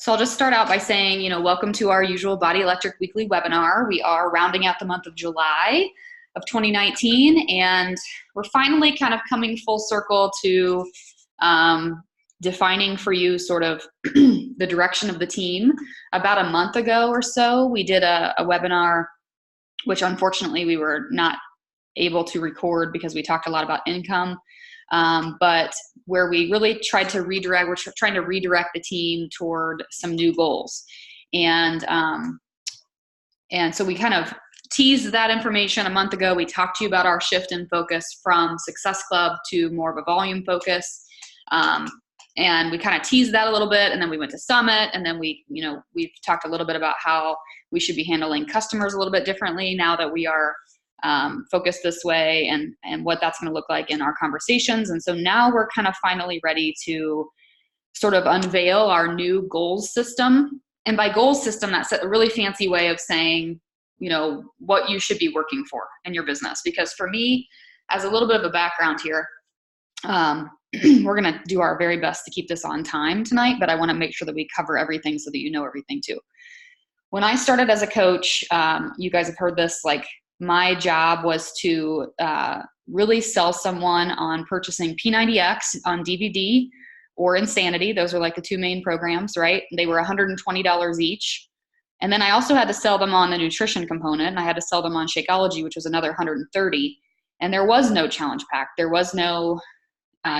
So I'll just start out by saying, welcome to our usual Body Electric weekly webinar. We are rounding out the month of July of 2019, and we're finally kind of coming full circle to defining for you sort of the direction of the team. About a month ago or so, we did a webinar, which unfortunately we were not able to record because we talked a lot about income. But where we really tried to redirect, we're trying to redirect the team toward some new goals. And so we kind of teased that information a month ago. We talked to you about our shift in focus from Success Club to more of a volume focus. And we kind of teased that a little bit, and then we went to Summit, and then we've talked a little bit about how we should be handling customers a little bit differently now that we are focused this way, and what that's going to look like in our conversations. And so now we're kind of finally ready to sort of unveil our new goals system. And by goals system, that's a really fancy way of saying, what you should be working for in your business. Because for me, as a little bit of a background here, we're going to do our very best to keep this on time tonight, but I want to make sure that we cover everything so that you know everything too. When I started as a coach, you guys have heard this, my job was to really sell someone on purchasing P90X on DVD or Insanity. Those are the two main programs, right? They were $120 each. And then I also had to sell them on the nutrition component, and I had to sell them on Shakeology, which was another $130. And there was no challenge pack. There was no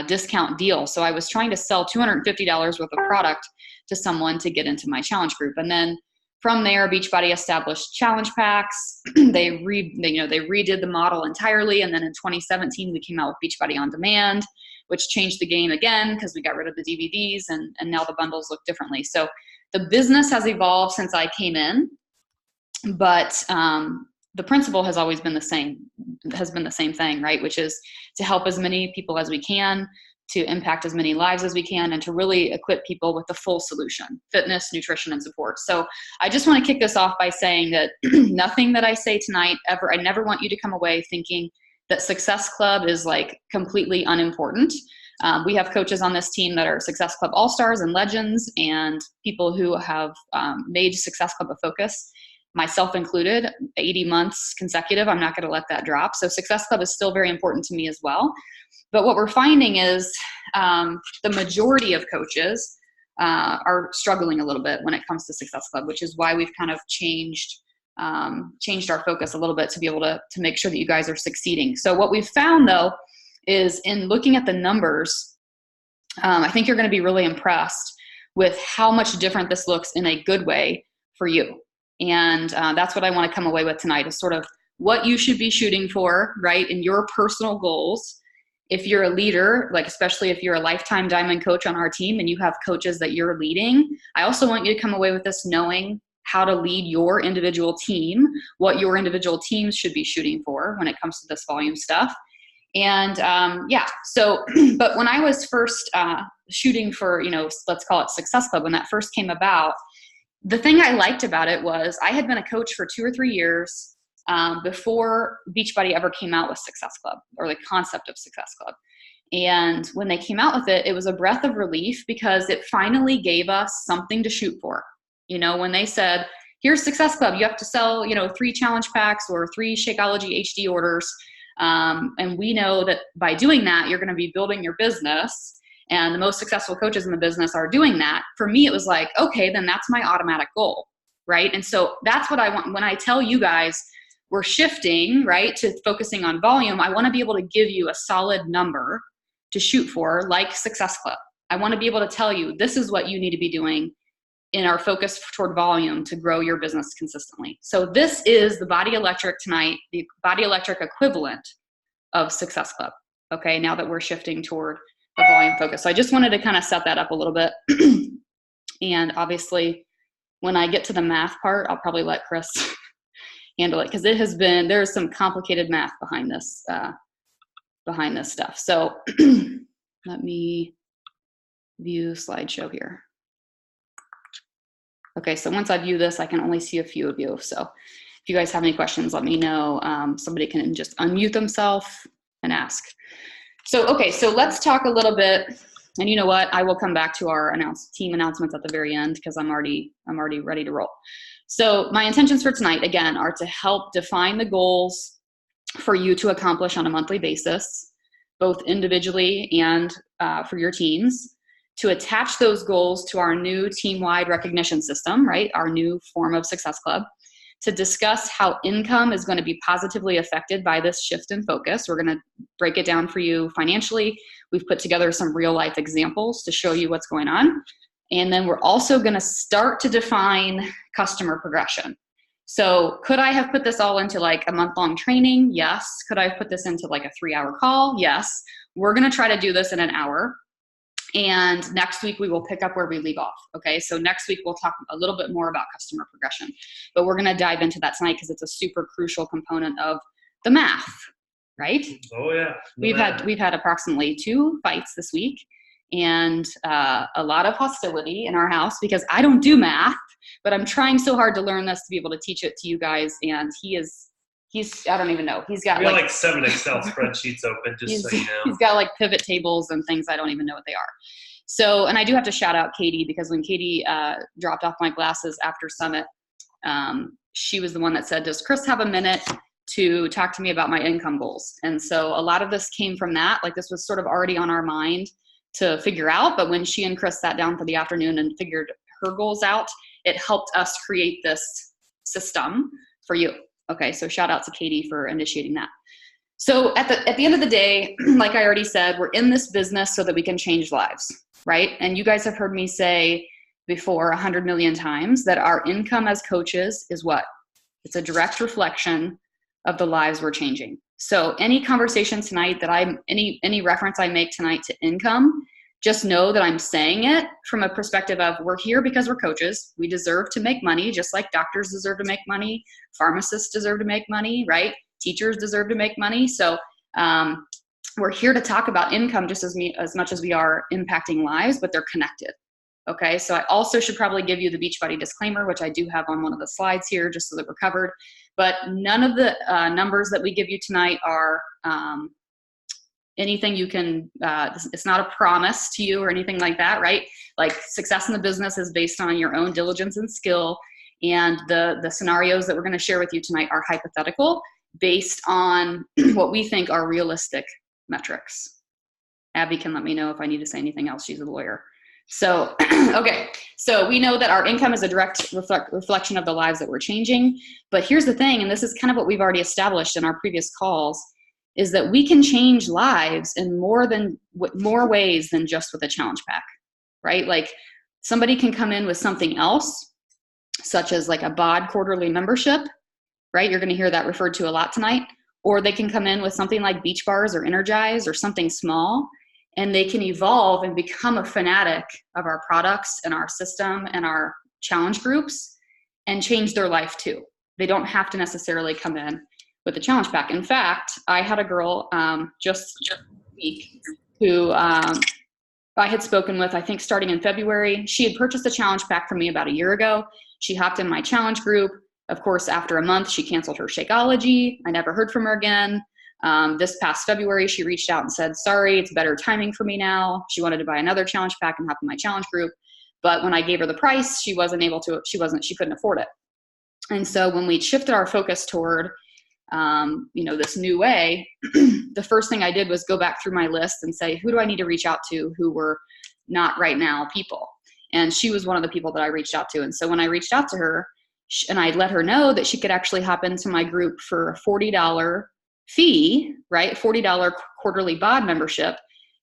discount deal. So I was trying to sell $250 worth of product to someone to get into my challenge group. And then from there, Beachbody established challenge packs. They redid the model entirely. And then in 2017, we came out with Beachbody On Demand, which changed the game again because we got rid of the DVDs, and now the bundles look differently. So the business has evolved since I came in, but the principle has always been the same, thing, right? Which is to help as many people as we can, to impact as many lives as we can, and to really equip people with the full solution: fitness, nutrition, and support. So I just want to kick this off by saying that nothing that I say tonight I never want you to come away thinking that Success Club is completely unimportant. We have coaches on this team that are Success Club All-Stars and Legends, and people who have made Success Club a focus, myself included, 80 months consecutive. I'm not going to let that drop. So Success Club is still very important to me as well. But what we're finding is the majority of coaches are struggling a little bit when it comes to Success Club, which is why we've kind of changed our focus a little bit to be able to make sure that you guys are succeeding. So what we've found, though, is in looking at the numbers, I think you're going to be really impressed with how much different this looks in a good way for you. And that's what I want to come away with tonight, is sort of what you should be shooting for, right, in your personal goals. If you're a leader, especially if you're a lifetime diamond coach on our team and you have coaches that you're leading, I also want you to come away with this knowing how to lead your individual team, what your individual teams should be shooting for when it comes to this volume stuff. And but when I was first shooting for, let's call it Success Club, when that first came about, the thing I liked about it was I had been a coach for 2 or 3 years before Beachbody ever came out with Success Club, or the concept of Success Club. And when they came out with it, it was a breath of relief because it finally gave us something to shoot for. When they said, here's Success Club, you have to sell, 3 challenge packs or 3 Shakeology HD orders. And we know that by doing that, you're going to be building your business. And the most successful coaches in the business are doing that. For me, it was okay, then that's my automatic goal, right? And so that's what I want. When I tell you guys we're shifting, right, to focusing on volume, I want to be able to give you a solid number to shoot for, like Success Club. I want to be able to tell you this is what you need to be doing in our focus toward volume to grow your business consistently. So this is the Body Electric tonight, the Body Electric equivalent of Success Club, okay, now that we're shifting toward a volume focus. So I just wanted to kind of set that up a little bit. And obviously, when I get to the math part, I'll probably let Chris handle it, because there's some complicated math behind this stuff. So let me view slideshow here. Okay, so once I view this, I can only see a few of you. So if you guys have any questions, let me know. Somebody can just unmute themselves and ask. So, okay, so let's talk a little bit And you know what? I will come back to our team announcements at the very end because I'm already ready to roll. So my intentions for tonight, again, are to help define the goals for you to accomplish on a monthly basis, both individually and for your teams, to attach those goals to our new team-wide recognition system, right? Our new form of Success Club, to discuss how income is going to be positively affected by this shift in focus. We're going to break it down for you financially. We've put together some real life examples to show you what's going on. And then we're also going to start to define customer progression. So could I have put this all into like a month-long training? Yes. Could I have put this into like a 3-hour call? Yes. We're going to try to do this in an hour. And next week we will pick up where we leave off. Okay. So next week we'll talk a little bit more about customer progression, but we're going to dive into that tonight because it's a super crucial component of the math, right? Oh yeah. We've had approximately 2 fights this week and a lot of hostility in our house because I don't do math, but I'm trying so hard to learn this to be able to teach it to you guys. And he's I don't even know. He's got like 7 Excel spreadsheets open, just so you know. He's got like pivot tables and things I don't even know what they are. So, and I do have to shout out Katie because when Katie dropped off my glasses after Summit, she was the one that said, does Chris have a minute to talk to me about my income goals? And so a lot of this came from that. Like this was sort of already on our mind to figure out, but when she and Chris sat down for the afternoon and figured her goals out, it helped us create this system for you. Okay, so shout out to Katie for initiating that. So at the end of the day, like I already said, we're in this business so that we can change lives, right? And you guys have heard me say before 100 million times that our income as coaches is what? It's a direct reflection of the lives we're changing. So any conversation tonight that any reference I make tonight to income, just know that I'm saying it from a perspective of we're here because we're coaches. We deserve to make money, just like doctors deserve to make money. Pharmacists deserve to make money, right? Teachers deserve to make money. So we're here to talk about income just as much as we are impacting lives, but they're connected. Okay, so I also should probably give you the Beachbody disclaimer, which I do have on one of the slides here just so that we're covered. But none of the numbers that we give you tonight are anything you can, it's not a promise to you or anything like that, right? Like success in the business is based on your own diligence and skill. And the scenarios that we're going to share with you tonight are hypothetical based on what we think are realistic metrics. Abby can let me know if I need to say anything else. She's a lawyer. So, okay. So we know that our income is a direct reflection of the lives that we're changing. But here's the thing, and this is kind of what we've already established in our previous calls, is that we can change lives in more ways than just with a challenge pack, right? Like somebody can come in with something else, such as like a BOD quarterly membership, right? You're going to hear that referred to a lot tonight. Or they can come in with something like Beach Bars or Energize or something small, and they can evolve and become a fanatic of our products and our system and our challenge groups and change their life too. They don't have to necessarily come in with the challenge pack. In fact, I had a girl just this week who I had spoken with, I think starting in February. She had purchased a challenge pack from me about a year ago. She hopped in my challenge group. Of course, after a month, she canceled her Shakeology. I never heard from her again. This past February, she reached out and said, sorry, it's better timing for me now. She wanted to buy another challenge pack and hop in my challenge group. But when I gave her the price, she couldn't afford it. And so when we shifted our focus toward this new way, the first thing I did was go back through my list and say, who do I need to reach out to who were not right now people? And she was one of the people that I reached out to. And so when I reached out to her and I let her know that she could actually hop into my group for a $40 fee, right? $40 quarterly BOD membership.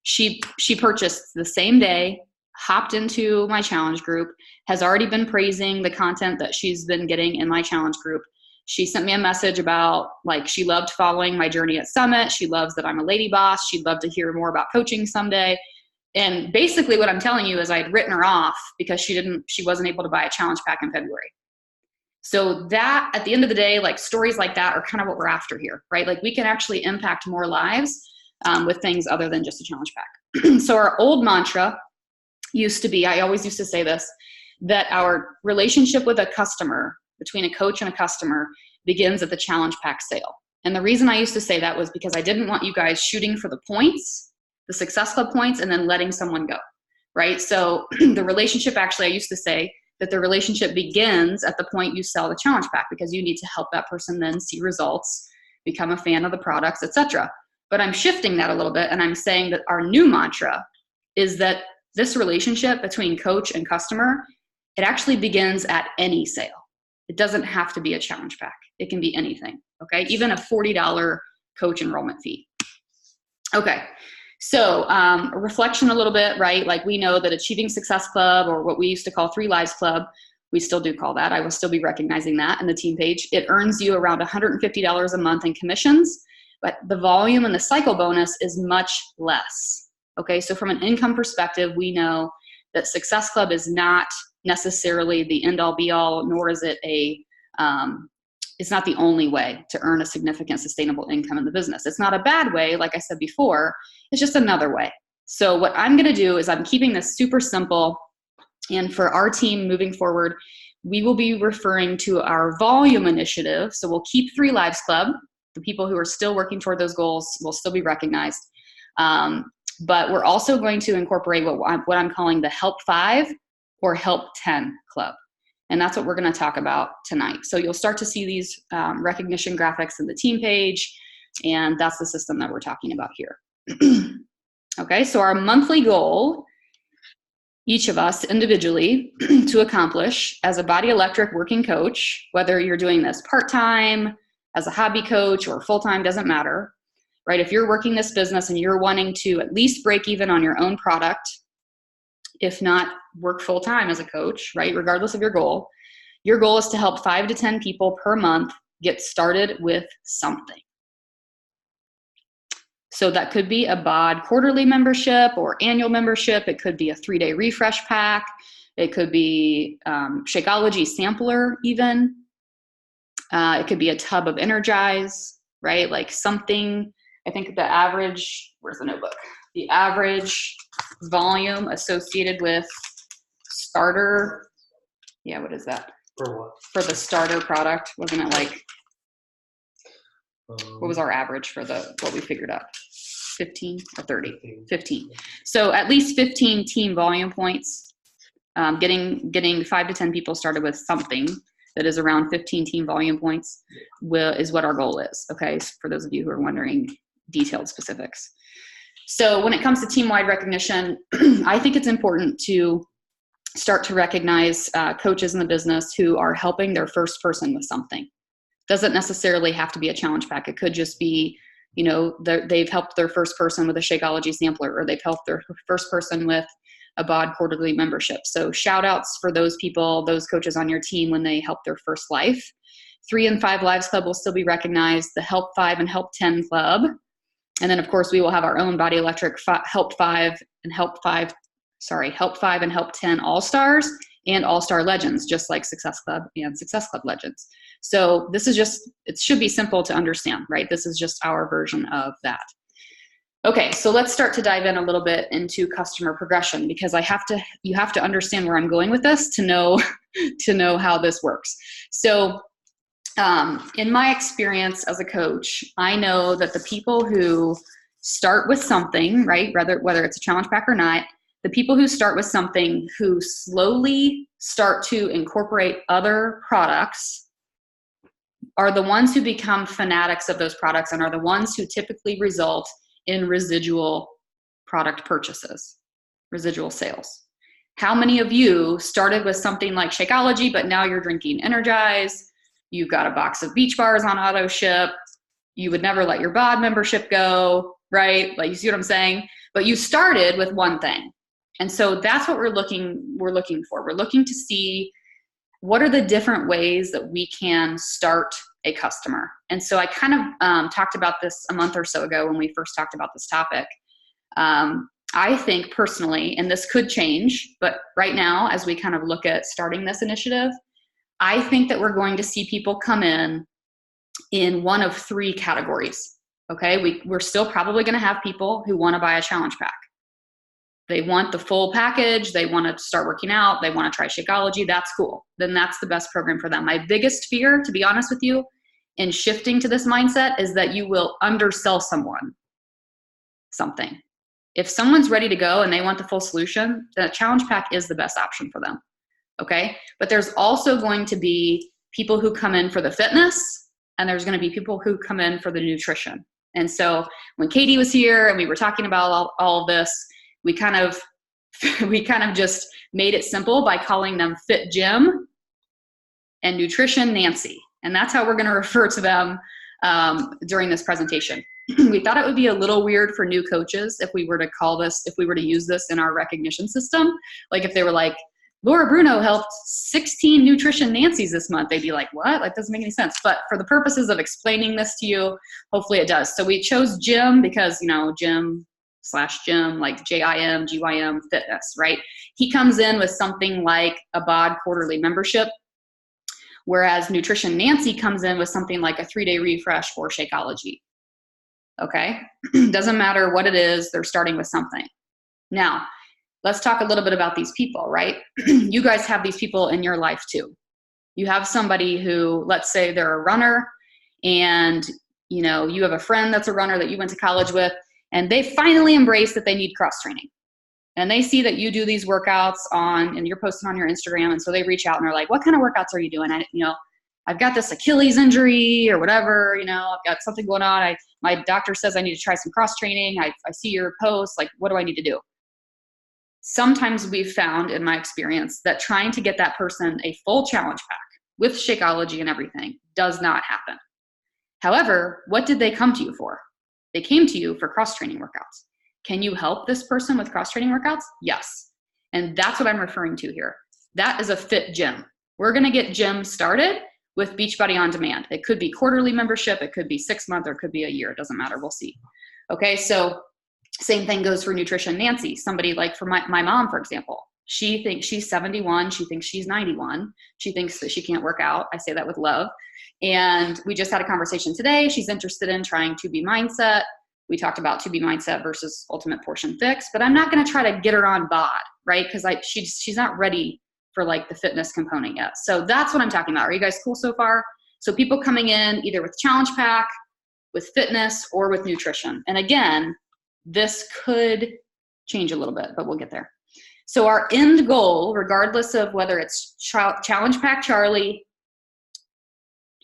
She purchased the same day, hopped into my challenge group, has already been praising the content that she's been getting in my challenge group. She sent me a message about like she loved following my journey at Summit. She loves that I'm a lady boss. She'd love to hear more about coaching someday. And basically what I'm telling you is I'd written her off because she wasn't able to buy a challenge pack in February. So that at the end of the day, like stories like that are kind of what we're after here, right? Like we can actually impact more lives with things other than just a challenge pack. So our old mantra used to be, I always used to say this, that our relationship with a customer, between a coach and a customer, begins at the challenge pack sale. And the reason I used to say that was because I didn't want you guys shooting for the points the Success Club points, and then letting someone go, right? So the relationship, actually, I used to say that the relationship begins at the point you sell the challenge pack, because you need to help that person then see results, become a fan of the products, etc. But I'm shifting that a little bit, and I'm saying that our new mantra is that this relationship between coach and customer, it actually begins at any sale. It doesn't have to be a challenge pack. It can be anything, okay? Even a $40 coach enrollment fee. Okay, so a reflection a little bit, right? Like, we know that Achieving Success Club, or what we used to call 3 Lives Club, we still do call that. I will still be recognizing that in the team page. It earns you around $150 a month in commissions, but the volume and the cycle bonus is much less. Okay, so from an income perspective, we know that Success Club is not necessarily the end-all be-all, nor is it it's not the only way to earn a significant sustainable income in the business. It's not a bad way, like I said before, it's just another way. So what I'm gonna do is I'm keeping this super simple, and for our team moving forward, we will be referring to our volume initiative. So we'll keep 3 Lives Club. The people who are still working toward those goals will still be recognized. But we're also going to incorporate what I'm calling the Help 5 or Help 10 Club. And that's what we're going to talk about tonight. So you'll start to see these recognition graphics in the team page, and that's the system that we're talking about here. Okay, so our monthly goal, each of us individually, to accomplish as a Body Electric working coach, whether you're doing this part-time, as a hobby coach, or full-time, doesn't matter, right? If you're working this business and you're wanting to at least break even on your own product, if not work full-time as a coach, right? Regardless of your goal is to help 5 to 10 people per month get started with something. So that could be a BOD quarterly membership or annual membership. It could be a 3-day refresh pack. It could be Shakeology sampler even. It could be a tub of Energize, right? Like something, I think the average, where's the notebook? The average volume associated with starter, yeah, what is that? For what? For the starter product, wasn't it like, what was our average for what we figured out? 15 or 30? 15. So at least 15 team volume points, getting 5 to 10 people started with something that is around 15 team volume points is what our goal is, okay? So for those of you who are wondering detailed specifics. So when it comes to team-wide recognition, I think it's important to start to recognize coaches in the business who are helping their first person with something. Doesn't necessarily have to be a challenge pack. It could just be, you know, they've helped their first person with a Shakeology sampler, or they've helped their first person with a BOD quarterly membership. So shout outs for those people, those coaches on your team when they help their first life. 3 and 5 Lives Club will still be recognized, the Help 5 and Help 10 Club. And then of course we will have our own Body Electric Help 5 and Help 10 All-Stars and All-Star Legends, just like Success Club and Success Club Legends. So this is just, it should be simple to understand, right? This is just our version of that. Okay, so let's start to dive in a little bit into customer progression, because you have to understand where I'm going with this to know how this works. So in my experience as a coach, I know that the people who start with something, right, whether it's a challenge pack or not, the people who start with something, who slowly start to incorporate other products, are the ones who become fanatics of those products and are the ones who typically result in residual product purchases, residual sales. How many of you started with something like Shakeology, but now you're drinking Energize? You've got a box of Beach Bars on auto ship. You would never let your BOD membership go, right? Like, you see what I'm saying? But you started with one thing. And so that's what we're looking for. We're looking to see what are the different ways that we can start a customer. And so I kind of talked about this a month or so ago when we first talked about this topic. I think personally, and this could change, but right now, as we kind of look at starting this initiative, I think that we're going to see people come in one of 3 categories. Okay, we're still probably going to have people who want to buy a challenge pack. They want the full package. They want to start working out. They want to try Shakeology. That's cool. Then that's the best program for them. My biggest fear, to be honest with you, in shifting to this mindset is that you will undersell someone something. If someone's ready to go and they want the full solution, the challenge pack is the best option for them. Okay. But there's also going to be people who come in for the fitness, and there's going to be people who come in for the nutrition. And so when Katie was here and we were talking about all of this, we kind of just made it simple by calling them Fit Jim and Nutrition Nancy. And that's how we're going to refer to them during this presentation. We thought it would be a little weird for new coaches if we were to use this in our recognition system. Like if they were like, Laura Bruno helped 16 Nutrition Nancys this month, they'd be like, what? That doesn't make any sense. But for the purposes of explaining this to you, hopefully it does. So we chose Jim because, Jim/Jim, like JIM, GYM fitness, right? He comes in with something like a BOD quarterly membership, whereas Nutrition Nancy comes in with something like a 3-day refresh for Shakeology. Okay? Doesn't matter what it is, they're starting with something. Now, let's talk a little bit about these people, right? You guys have these people in your life too. You have somebody who, let's say they're a runner, and you have a friend that's a runner that you went to college with, and they finally embrace that they need cross training. And they see that you do these workouts and you're posting on your Instagram, and so they reach out and they're like, what kind of workouts are you doing? I've got this Achilles injury or whatever, I've got something going on. My doctor says I need to try some cross training. I see your posts, like, what do I need to do? Sometimes we've found, in my experience, that trying to get that person a full challenge pack with Shakeology and everything does not happen. However, what did they come to you for? They came to you for cross-training workouts. Can you help this person with cross-training workouts? Yes. And that's what I'm referring to here. That is a Fit Jim. We're going to get Jim started with Beachbody On Demand. It could be quarterly membership. It could be 6 months, or it could be a year. It doesn't matter. We'll see. Okay, so same thing goes for Nutrition Nancy. Somebody like for my mom, for example, she thinks she's 71. She thinks she's 91. She thinks that she can't work out. I say that with love. And we just had a conversation today. She's interested in trying 2B Mindset. We talked about 2B Mindset versus Ultimate Portion Fix, but I'm not going to try to get her on BOD, right? Because she's not ready for like the fitness component yet. So that's what I'm talking about. Are you guys cool so far? So people coming in either with challenge pack, with fitness, or with nutrition. And again, this could change a little bit, but we'll get there. So our end goal, regardless of whether it's Challenge Pack Charlie,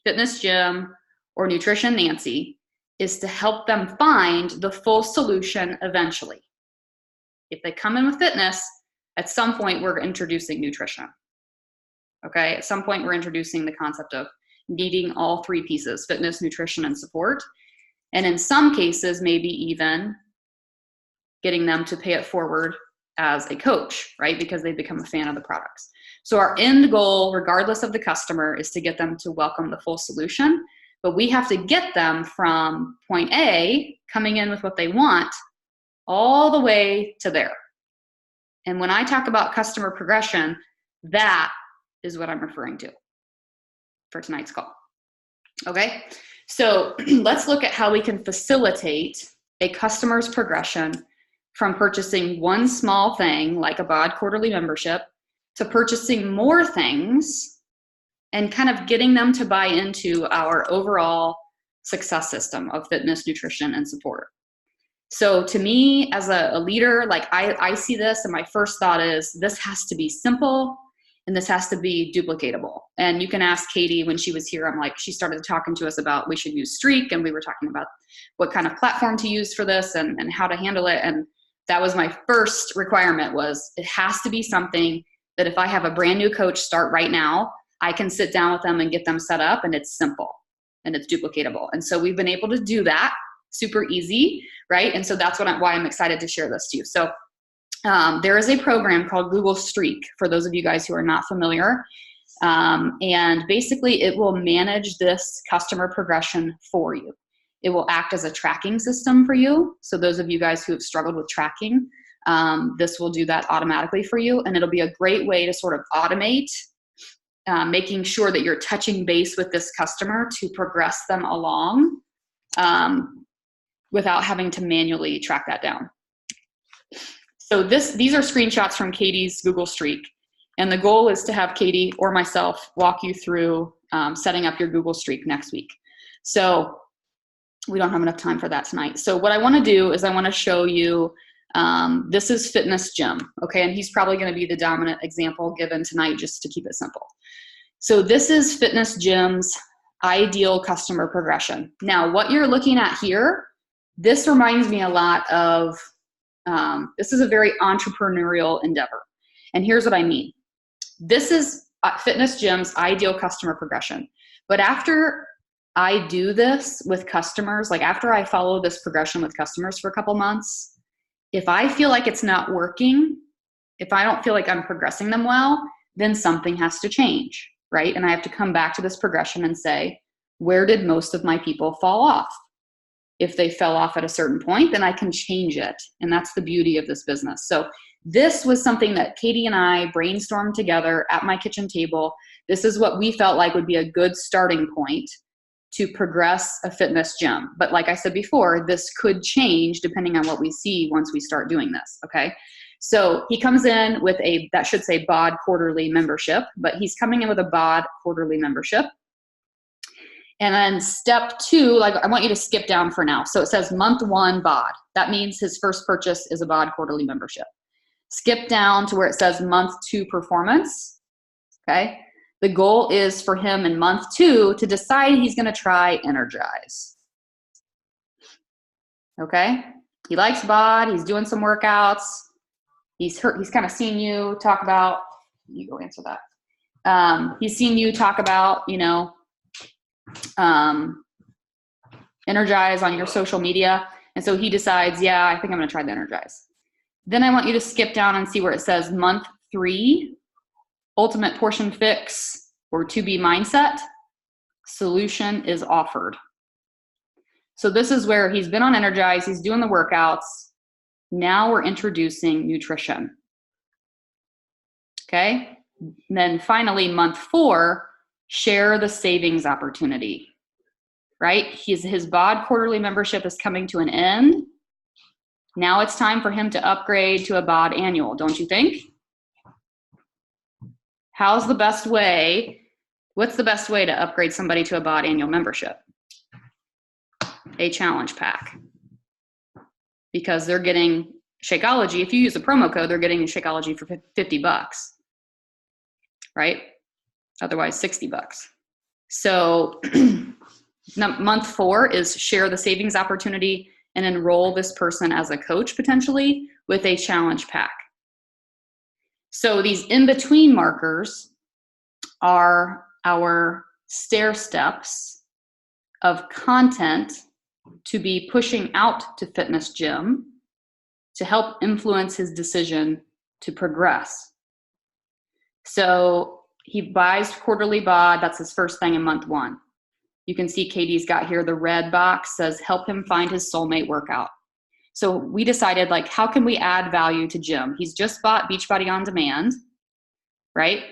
Fitness Jim, or Nutrition Nancy, is to help them find the full solution eventually. If they come in with fitness, at some point we're introducing nutrition. Okay, at some point we're introducing the concept of needing all 3 pieces, fitness, nutrition, and support. And in some cases, maybe even getting them to pay it forward as a coach, right? Because they become a fan of the products. So our end goal, regardless of the customer, is to get them to welcome the full solution. But we have to get them from point A, coming in with what they want, all the way to there. And when I talk about customer progression, that is what I'm referring to for tonight's call. Okay, so let's look at how we can facilitate a customer's progression from purchasing one small thing like a BOD quarterly membership to purchasing more things and kind of getting them to buy into our overall success system of fitness, nutrition, and support. So to me, as a leader, like I see this, and my first thought is this has to be simple and this has to be duplicatable. And you can ask Katie when she was here, I'm like, she started talking to us about we should use Streak, and we were talking about what kind of platform to use for this and how to handle it. And that was my first requirement, was it has to be something that if I have a brand new coach start right now, I can sit down with them and get them set up, and it's simple and it's duplicatable. And so we've been able to do that super easy, right? And so that's why I'm excited to share this to you. So there is a program called Google Streak for those of you guys who are not familiar. And basically it will manage this customer progression for you. It will act as a tracking system for you. So those of you guys who have struggled with tracking, this will do that automatically for you. And it'll be a great way to sort of automate making sure that you're touching base with this customer to progress them along without having to manually track that down. So these are screenshots from Katie's Google Streak. And the goal is to have Katie or myself walk you through setting up your Google Streak next week. So we don't have enough time for that tonight. So what I want to do is I want to show you This is Fitness Jim, okay? And he's probably going to be the dominant example given tonight just to keep it simple. So this is Fitness Jim's ideal customer progression. Now, what you're looking at here, this reminds me a lot of, this is a very entrepreneurial endeavor. And here's what I mean. This is Fitness Jim's ideal customer progression. But after I do this with customers, like after I follow this progression with customers for a couple months, if I feel like it's not working, if I don't feel like I'm progressing them well, then something has to change, right? And I have to come back to this progression and say, where did most of my people fall off? If they fell off at a certain point, then I can change it. And that's the beauty of this business. So this was something that Katie and I brainstormed together at my kitchen table. This is what we felt like would be a good starting point to progress a Fitness Jim. But like I said before, this could change depending on what we see once we start doing this, okay? So he comes in with that should say BOD quarterly membership, but he's coming in with a BOD quarterly membership. And then step 2, like I want you to skip down for now. So it says month 1 BOD. That means his first purchase is a BOD quarterly membership. Skip down to where it says month 2 performance, okay? The goal is for him in month 2 to decide he's gonna try Energize, okay? He likes BOD, he's doing some workouts. He's kind of seen you talk about, you go answer that. He's seen you talk about, you know, Energize on your social media. And so he decides, yeah, I think I'm gonna try the Energize. Then I want you to skip down and see where it says month 3, ultimate portion fix or to be mindset, solution is offered. So this is where he's been on Energize, he's doing the workouts. Now we're introducing nutrition. Okay. And then finally, month 4, share the savings opportunity, right? His BOD quarterly membership is coming to an end. Now it's time for him to upgrade to a BOD annual, don't you think? What's the best way to upgrade somebody to a BOD annual membership? A challenge pack. Because they're getting Shakeology. If you use a promo code, they're getting Shakeology for $50, right? Otherwise $60. So month 4 is share the savings opportunity and enroll this person as a coach potentially with a challenge pack. So these in-between markers are our stair steps of content to be pushing out to Fitness Jim to help influence his decision to progress. So he buys quarterly BOD, that's his first thing in month 1. You can see Katie's got here, the red box says help him find his soulmate workout. So we decided, like, how can we add value to Jim? He's just bought Beachbody On Demand, right?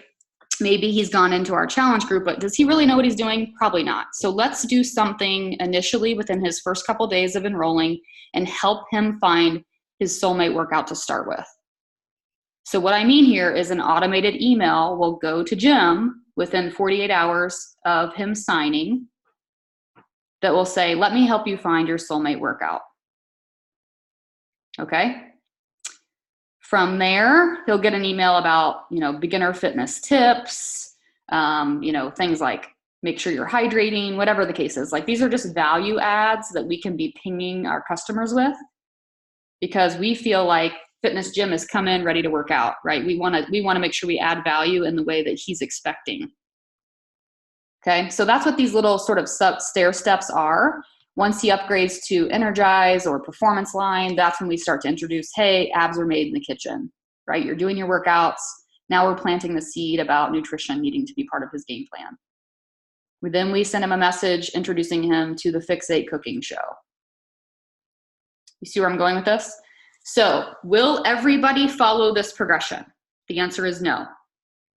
Maybe he's gone into our challenge group, but does he really know what he's doing? Probably not. So let's do something initially within his first couple days of enrolling and help him find his soulmate workout to start with. So what I mean here is an automated email will go to Jim within 48 hours of him signing that will say, let me help you find your soulmate workout. Okay? From there, he'll get an email about, you know, beginner fitness tips, you know, things like make sure you're hydrating, whatever the case is. Like, these are just value adds that we can be pinging our customers with because we feel like Fitness Jim has come in ready to work out, right? We want to make sure we add value in the way that he's expecting. Okay, so that's what these little sort of stair steps are. Once he upgrades to Energize or Performance Line, that's when we start to introduce, hey, abs are made in the kitchen, right? You're doing your workouts. Now we're planting the seed about nutrition needing to be part of his game plan. Then we send him a message introducing him to the Fix8 cooking show. You see where I'm going with this? So will everybody follow this progression? The answer is no.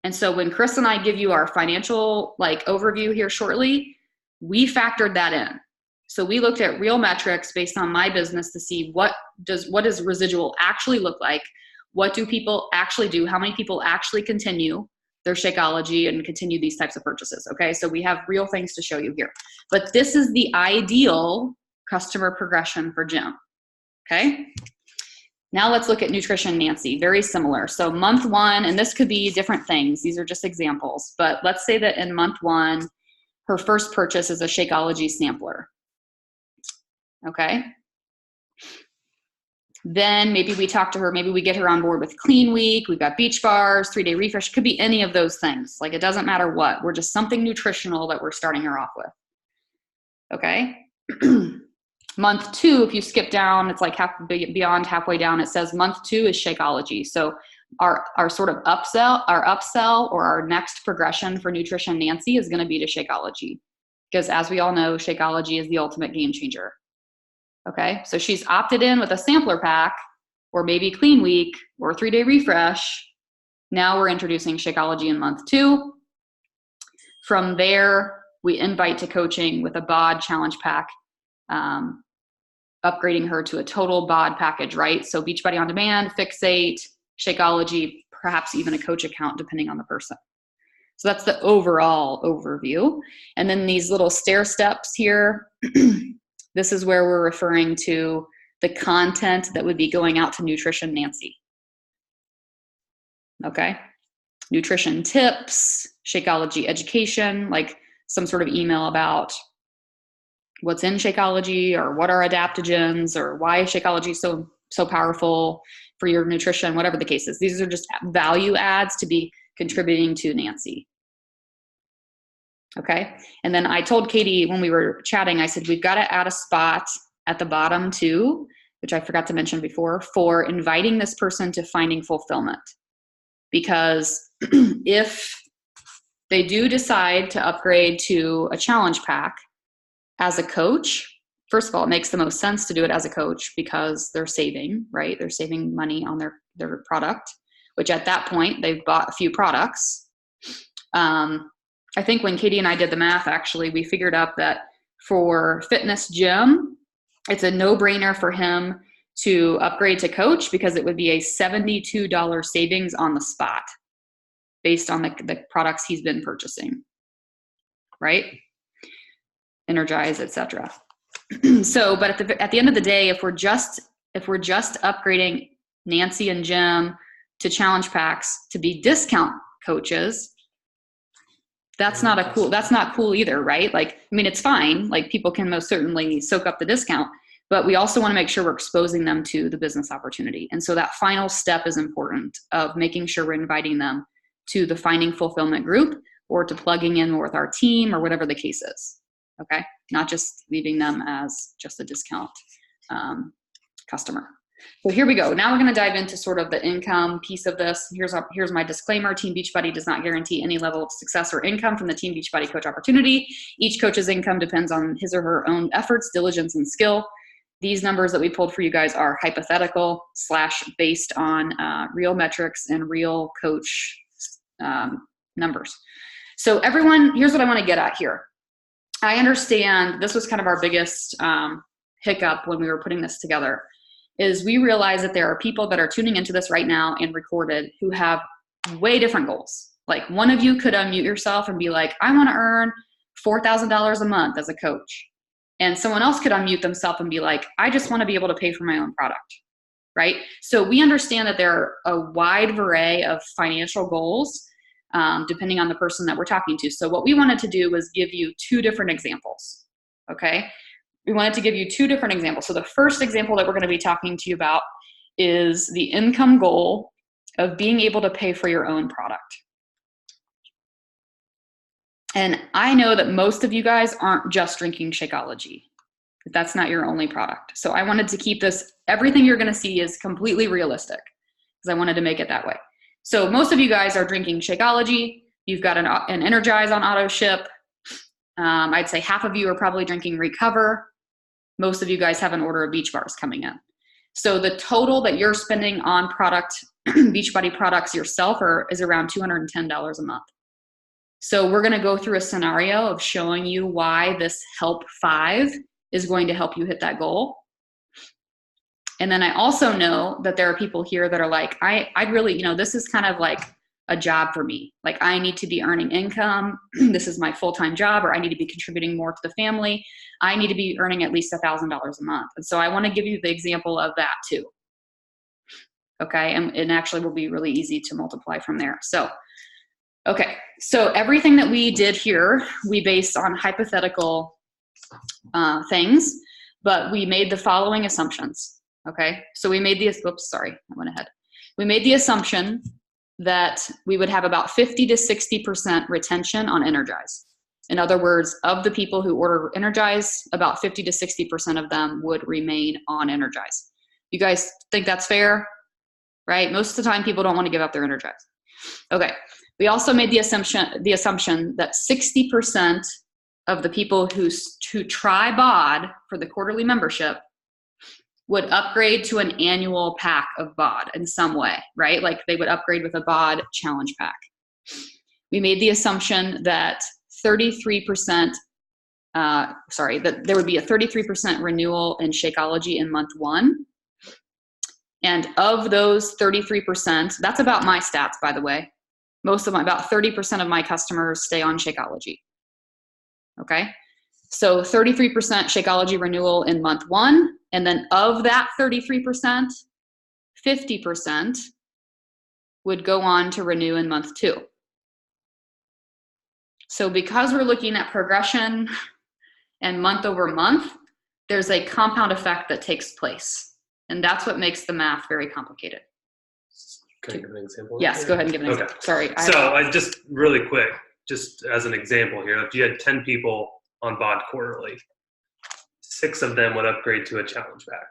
And so when Chris and I give you our financial overview here shortly, we factored that in. So we looked at real metrics based on my business to see what does residual actually look like? What do people actually do? How many people actually continue their Shakeology and continue these types of purchases? Okay, so we have real things to show you here. But this is the ideal customer progression for Jim. Okay? Now let's look at Nutrition Nancy, very similar. So month 1, and this could be different things. These are just examples, but let's say that in month 1, her first purchase is a Shakeology sampler. Okay. Then maybe we talk to her, maybe we get her on board with Clean Week, we've got beach bars, 3-day refresh, could be any of those things. Like it doesn't matter what, we're just something nutritional that we're starting her off with. Okay. Month 2, if you skip down, it's like beyond halfway down, it says month 2 is Shakeology. So our sort of upsell or our next progression for Nutrition Nancy is going to be to Shakeology. Because as we all know, Shakeology is the ultimate game changer. Okay, so she's opted in with a sampler pack, or maybe Clean Week, or 3-day refresh. Now we're introducing Shakeology in month 2. From there, we invite to coaching with a BOD challenge pack, upgrading her to a total BOD package, right? So Beachbody On Demand, Fixate, Shakeology, perhaps even a coach account, depending on the person. So that's the overall overview. And then these little stair steps here, this is where we're referring to the content that would be going out to Nutrition Nancy. Okay. Nutrition tips, Shakeology education, like some sort of email about what's in Shakeology or what are adaptogens or why Shakeology is so powerful for your nutrition, whatever the case is. These are just value adds to be contributing to Nancy. Okay. And then I told Katie when we were chatting, I said, we've got to add a spot at the bottom too, which I forgot to mention before, for inviting this person to finding fulfillment. Because if they do decide to upgrade to a challenge pack as a coach, first of all, it makes the most sense to do it as a coach because they're saving, right? They're saving money on their product, which at that point they've bought a few products. I think when Katie and I did the math, actually, we figured out that for Fitness Gym, it's a no-brainer for him to upgrade to coach because it would be a $72 savings on the spot based on the products he's been purchasing, right? Energize, etc. So, but at the end of the day, if we're just upgrading Nancy and Jim to challenge packs to be discount coaches, that's not cool either, right? Like, I mean, it's fine. Like people can most certainly soak up the discount, but we also want to make sure we're exposing them to the business opportunity. And so that final step is important of making sure we're inviting them to the Finding Fulfillment group or to plugging in with our team or whatever the case is. Okay. Not just leaving them as just a discount customer. So here we go. Now we're going to dive into sort of the income piece of this. Here's my disclaimer. Team Beachbody does not guarantee any level of success or income from the Team Beachbody coach opportunity. Each coach's income depends on his or her own efforts, diligence, and skill. These numbers that we pulled for you guys are hypothetical / based on real metrics and real coach numbers. So everyone, here's what I want to get at here. I understand this was kind of our biggest hiccup when we were putting this together, is we realize that there are people that are tuning into this right now and recorded who have way different goals. Like one of you could unmute yourself and be like, I want to earn $4,000 a month as a coach. And someone else could unmute themselves and be like, I just want to be able to pay for my own product, right? So we understand that there are a wide array of financial goals depending on the person that we're talking to. So what we wanted to do was give you 2 different examples, okay? We wanted to give you 2 different examples. So the first example that we're going to be talking to you about is the income goal of being able to pay for your own product. And I know that most of you guys aren't just drinking Shakeology. That's not your only product. So I wanted to keep this, everything you're going to see is completely realistic because I wanted to make it that way. So most of you guys are drinking Shakeology. You've got an Energize on auto ship. I'd say half of you are probably drinking Recover. Most of you guys have an order of beach bars coming in. So the total that you're spending on product, Beachbody products yourself is around $210 a month. So we're going to go through a scenario of showing you why this Help 5 is going to help you hit that goal. And then I also know that there are people here that are like, I'd really, this is kind of like a job for me. Like I need to be earning income. This is my full-time job, or I need to be contributing more to the family. I need to be earning at least $1,000 a month. And so I want to give you the example of that too. Okay, and it actually will be really easy to multiply from there. So, okay, so everything that we did here, we based on hypothetical things, but we made the following assumptions. Okay, so we made the, oops, sorry, I went ahead. We made the assumption that we would have about 50 to 60% retention on Energize. In other words, of the people who order Energize, about 50 to 60% of them would remain on Energize. You guys think that's fair? Right? Most of the time people don't want to give up their Energize. Okay. We also made the assumption that 60% of the people who try BOD for the quarterly membership would upgrade to an annual pack of BOD in some way, right? Like they would upgrade with a BOD challenge pack. We made the assumption that 33%, that there would be a 33% renewal in Shakeology in month 1. And of those 33%, that's about my stats, by the way. About 30% of my customers stay on Shakeology. Okay? So 33% Shakeology renewal in month 1. And then of that 33%, 50% would go on to renew in month 2. So because we're looking at progression and month over month, there's a compound effect that takes place. And that's what makes the math very complicated. Can I give an example? Yes, go ahead and give an example. Sorry. So I just really quick, just as an example here, if you had 10 people on BOD quarterly, 6 of them would upgrade to a challenge pack.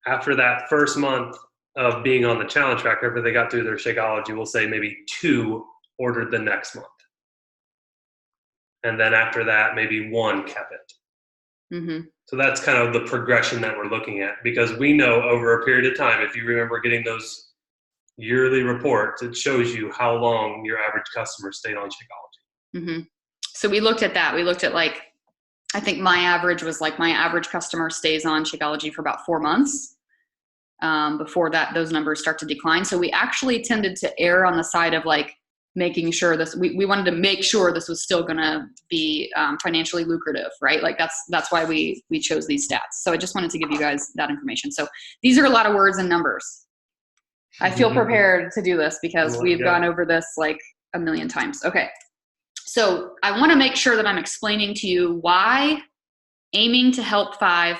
After that first month of being on the challenge pack, after they got through their Shakeology, we'll say maybe 2 ordered the next month. And then after that, maybe 1 kept it. Mm-hmm. So that's kind of the progression that we're looking at, because we know over a period of time, if you remember getting those yearly reports, it shows you how long your average customer stayed on Shakeology. Mm-hmm. So we looked at that. We looked at I think my average was my average customer stays on Shakeology for about 4 months. Before that, those numbers start to decline. So we actually tended to err on the side of making sure we wanted to make sure this was still going to be financially lucrative, right? That's why we chose these stats. So I just wanted to give you guys that information. So these are a lot of words and numbers. I feel prepared to do this because we've gone over this a million times. Okay. So I want to make sure that I'm explaining to you why aiming to help 5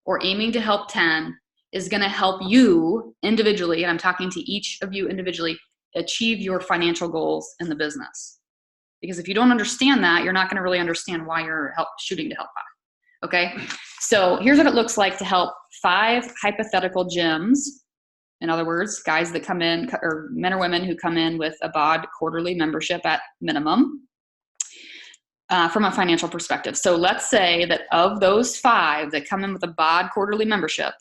or aiming to help 10 is going to help you individually, and I'm talking to each of you individually, achieve your financial goals in the business. Because if you don't understand that, you're not going to really understand why you're shooting to help 5. Okay? So here's what it looks like to help 5 hypothetical gyms. In other words, guys that come in, or men or women who come in with a BOD quarterly membership at minimum, from a financial perspective. So let's say that of those 5 that come in with a BOD quarterly membership,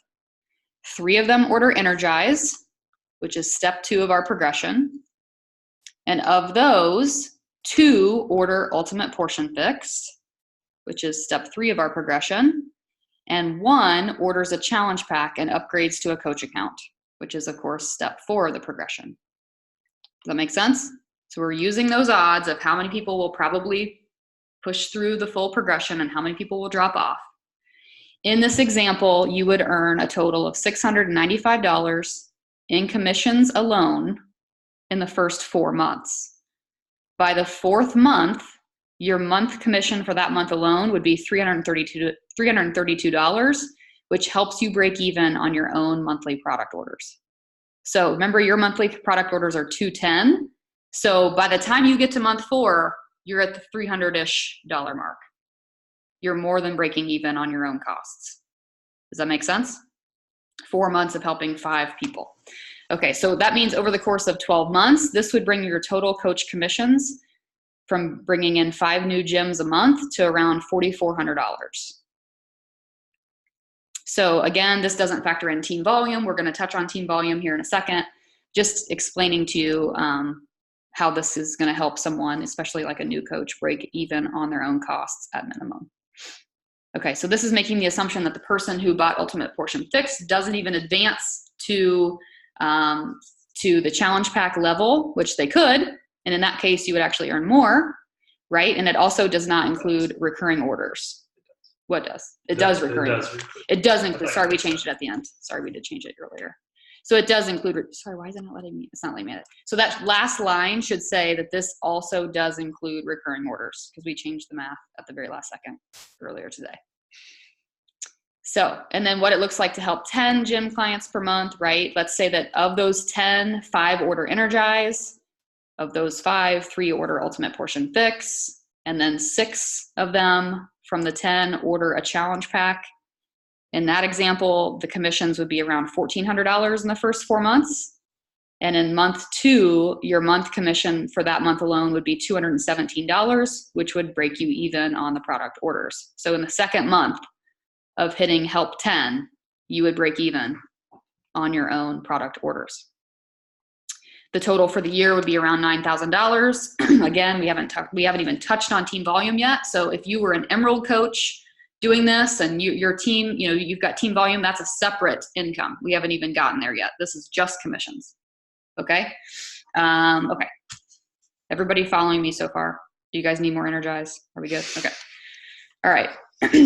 3 of them order Energize, which is step 2 of our progression. And of those, 2 order Ultimate Portion Fix, which is step 3 of our progression. And 1 orders a challenge pack and upgrades to a coach account, which is, of course, step 4 of the progression. Does that make sense? So we're using those odds of how many people will probably push through the full progression and how many people will drop off. In this example, you would earn a total of $695 in commissions alone in the first 4 months. By the 4th month, your month commission for that month alone would be $332, which helps you break even on your own monthly product orders. So remember, your monthly product orders are $210. So by the time you get to month 4, you're at the $300-ish mark. You're more than breaking even on your own costs. Does that make sense? 4 months of helping 5 people. Okay, so that means over the course of 12 months, this would bring your total coach commissions from bringing in 5 new gyms a month to around $4,400. So again, this doesn't factor in team volume. We're going to touch on team volume here in a second, just explaining to you how this is going to help someone, especially like a new coach, break even on their own costs at minimum. Okay, so this is making the assumption that the person who bought Ultimate Portion Fix doesn't even advance to the challenge pack level, which they could, and in that case, you would actually earn more, right? And it also does not include recurring orders. What does? It does recurring. It does include. Sorry, we changed it at the end. Sorry, we did change it earlier. So it does include, sorry, why is it not letting me? It's not letting me edit. So that last line should say that this also does include recurring orders, because we changed the math at the very last second earlier today. So, and then what it looks like to help 10 gym clients per month, right? Let's say that of those 10, 5 order Energize, of those 5, 3 order Ultimate Portion Fix, and then 6 of them from the 10 order a challenge pack. In that example, the commissions would be around $1,400 in the first 4 months. And in month 2, your month commission for that month alone would be $217, which would break you even on the product orders. So in the second month of hitting help 10, you would break even on your own product orders. The total for the year would be around $9,000. Again, we haven't even touched on team volume yet. So if you were an Emerald coach doing this and your team, you've got team volume, that's a separate income. We haven't even gotten there yet. This is just commissions. Okay. Okay. Everybody following me so far? Do you guys need more Energize? Are we good? Okay. All right.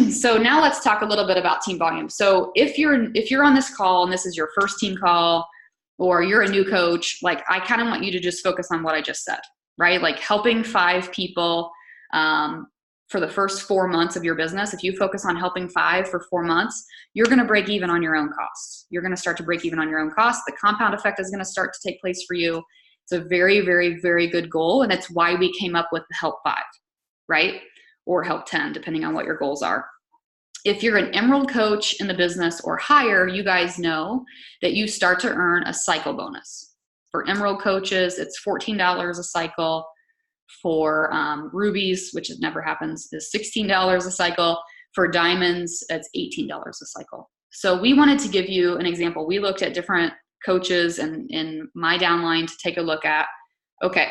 So now let's talk a little bit about team volume. So if you're on this call and this is your first team call, or you're a new coach, like I kind of want you to just focus on what I just said, right? Like helping 5 people for the first 4 months of your business. If you focus on helping 5 for 4 months, you're going to break even on your own costs. You're going to start to break even on your own costs. The compound effect is going to start to take place for you. It's a very, very, very good goal. And it's why we came up with the help 5, right? Or help 10, depending on what your goals are. If you're an Emerald coach in the business or higher, you guys know that you start to earn a cycle bonus. For Emerald coaches, it's $14 a cycle. For rubies, which never happens, is $16 a cycle. For diamonds, it's $18 a cycle. So we wanted to give you an example. We looked at different coaches and in my downline to take a look at, okay,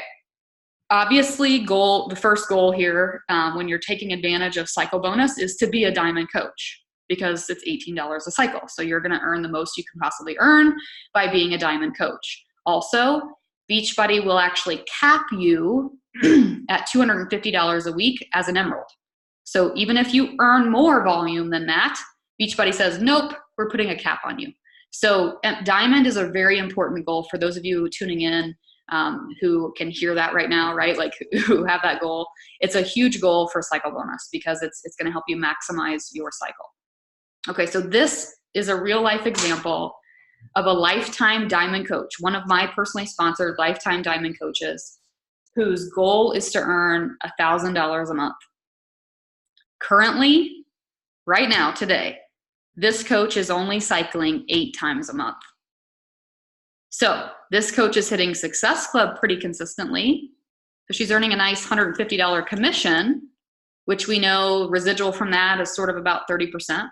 obviously the first goal here when you're taking advantage of cycle bonus is to be a diamond coach, because it's $18 a cycle. So you're going to earn the most you can possibly earn by being a diamond coach. Also, Beachbody will actually cap you at $250 a week as an Emerald. So even if you earn more volume than that, Beachbody says, nope, we're putting a cap on you. So Diamond is a very important goal for those of you tuning in who can hear that right now, right? Like who have that goal. It's a huge goal for cycle bonus because it's going to help you maximize your cycle. Okay, so this is a real life example of a lifetime diamond coach, one of my personally sponsored lifetime diamond coaches, whose goal is to earn $1,000 a month. Currently, right now, today, this coach is only cycling 8 times a month. So this coach is hitting Success Club pretty consistently. So she's earning a nice $150 commission, which we know residual from that is sort of about 30%,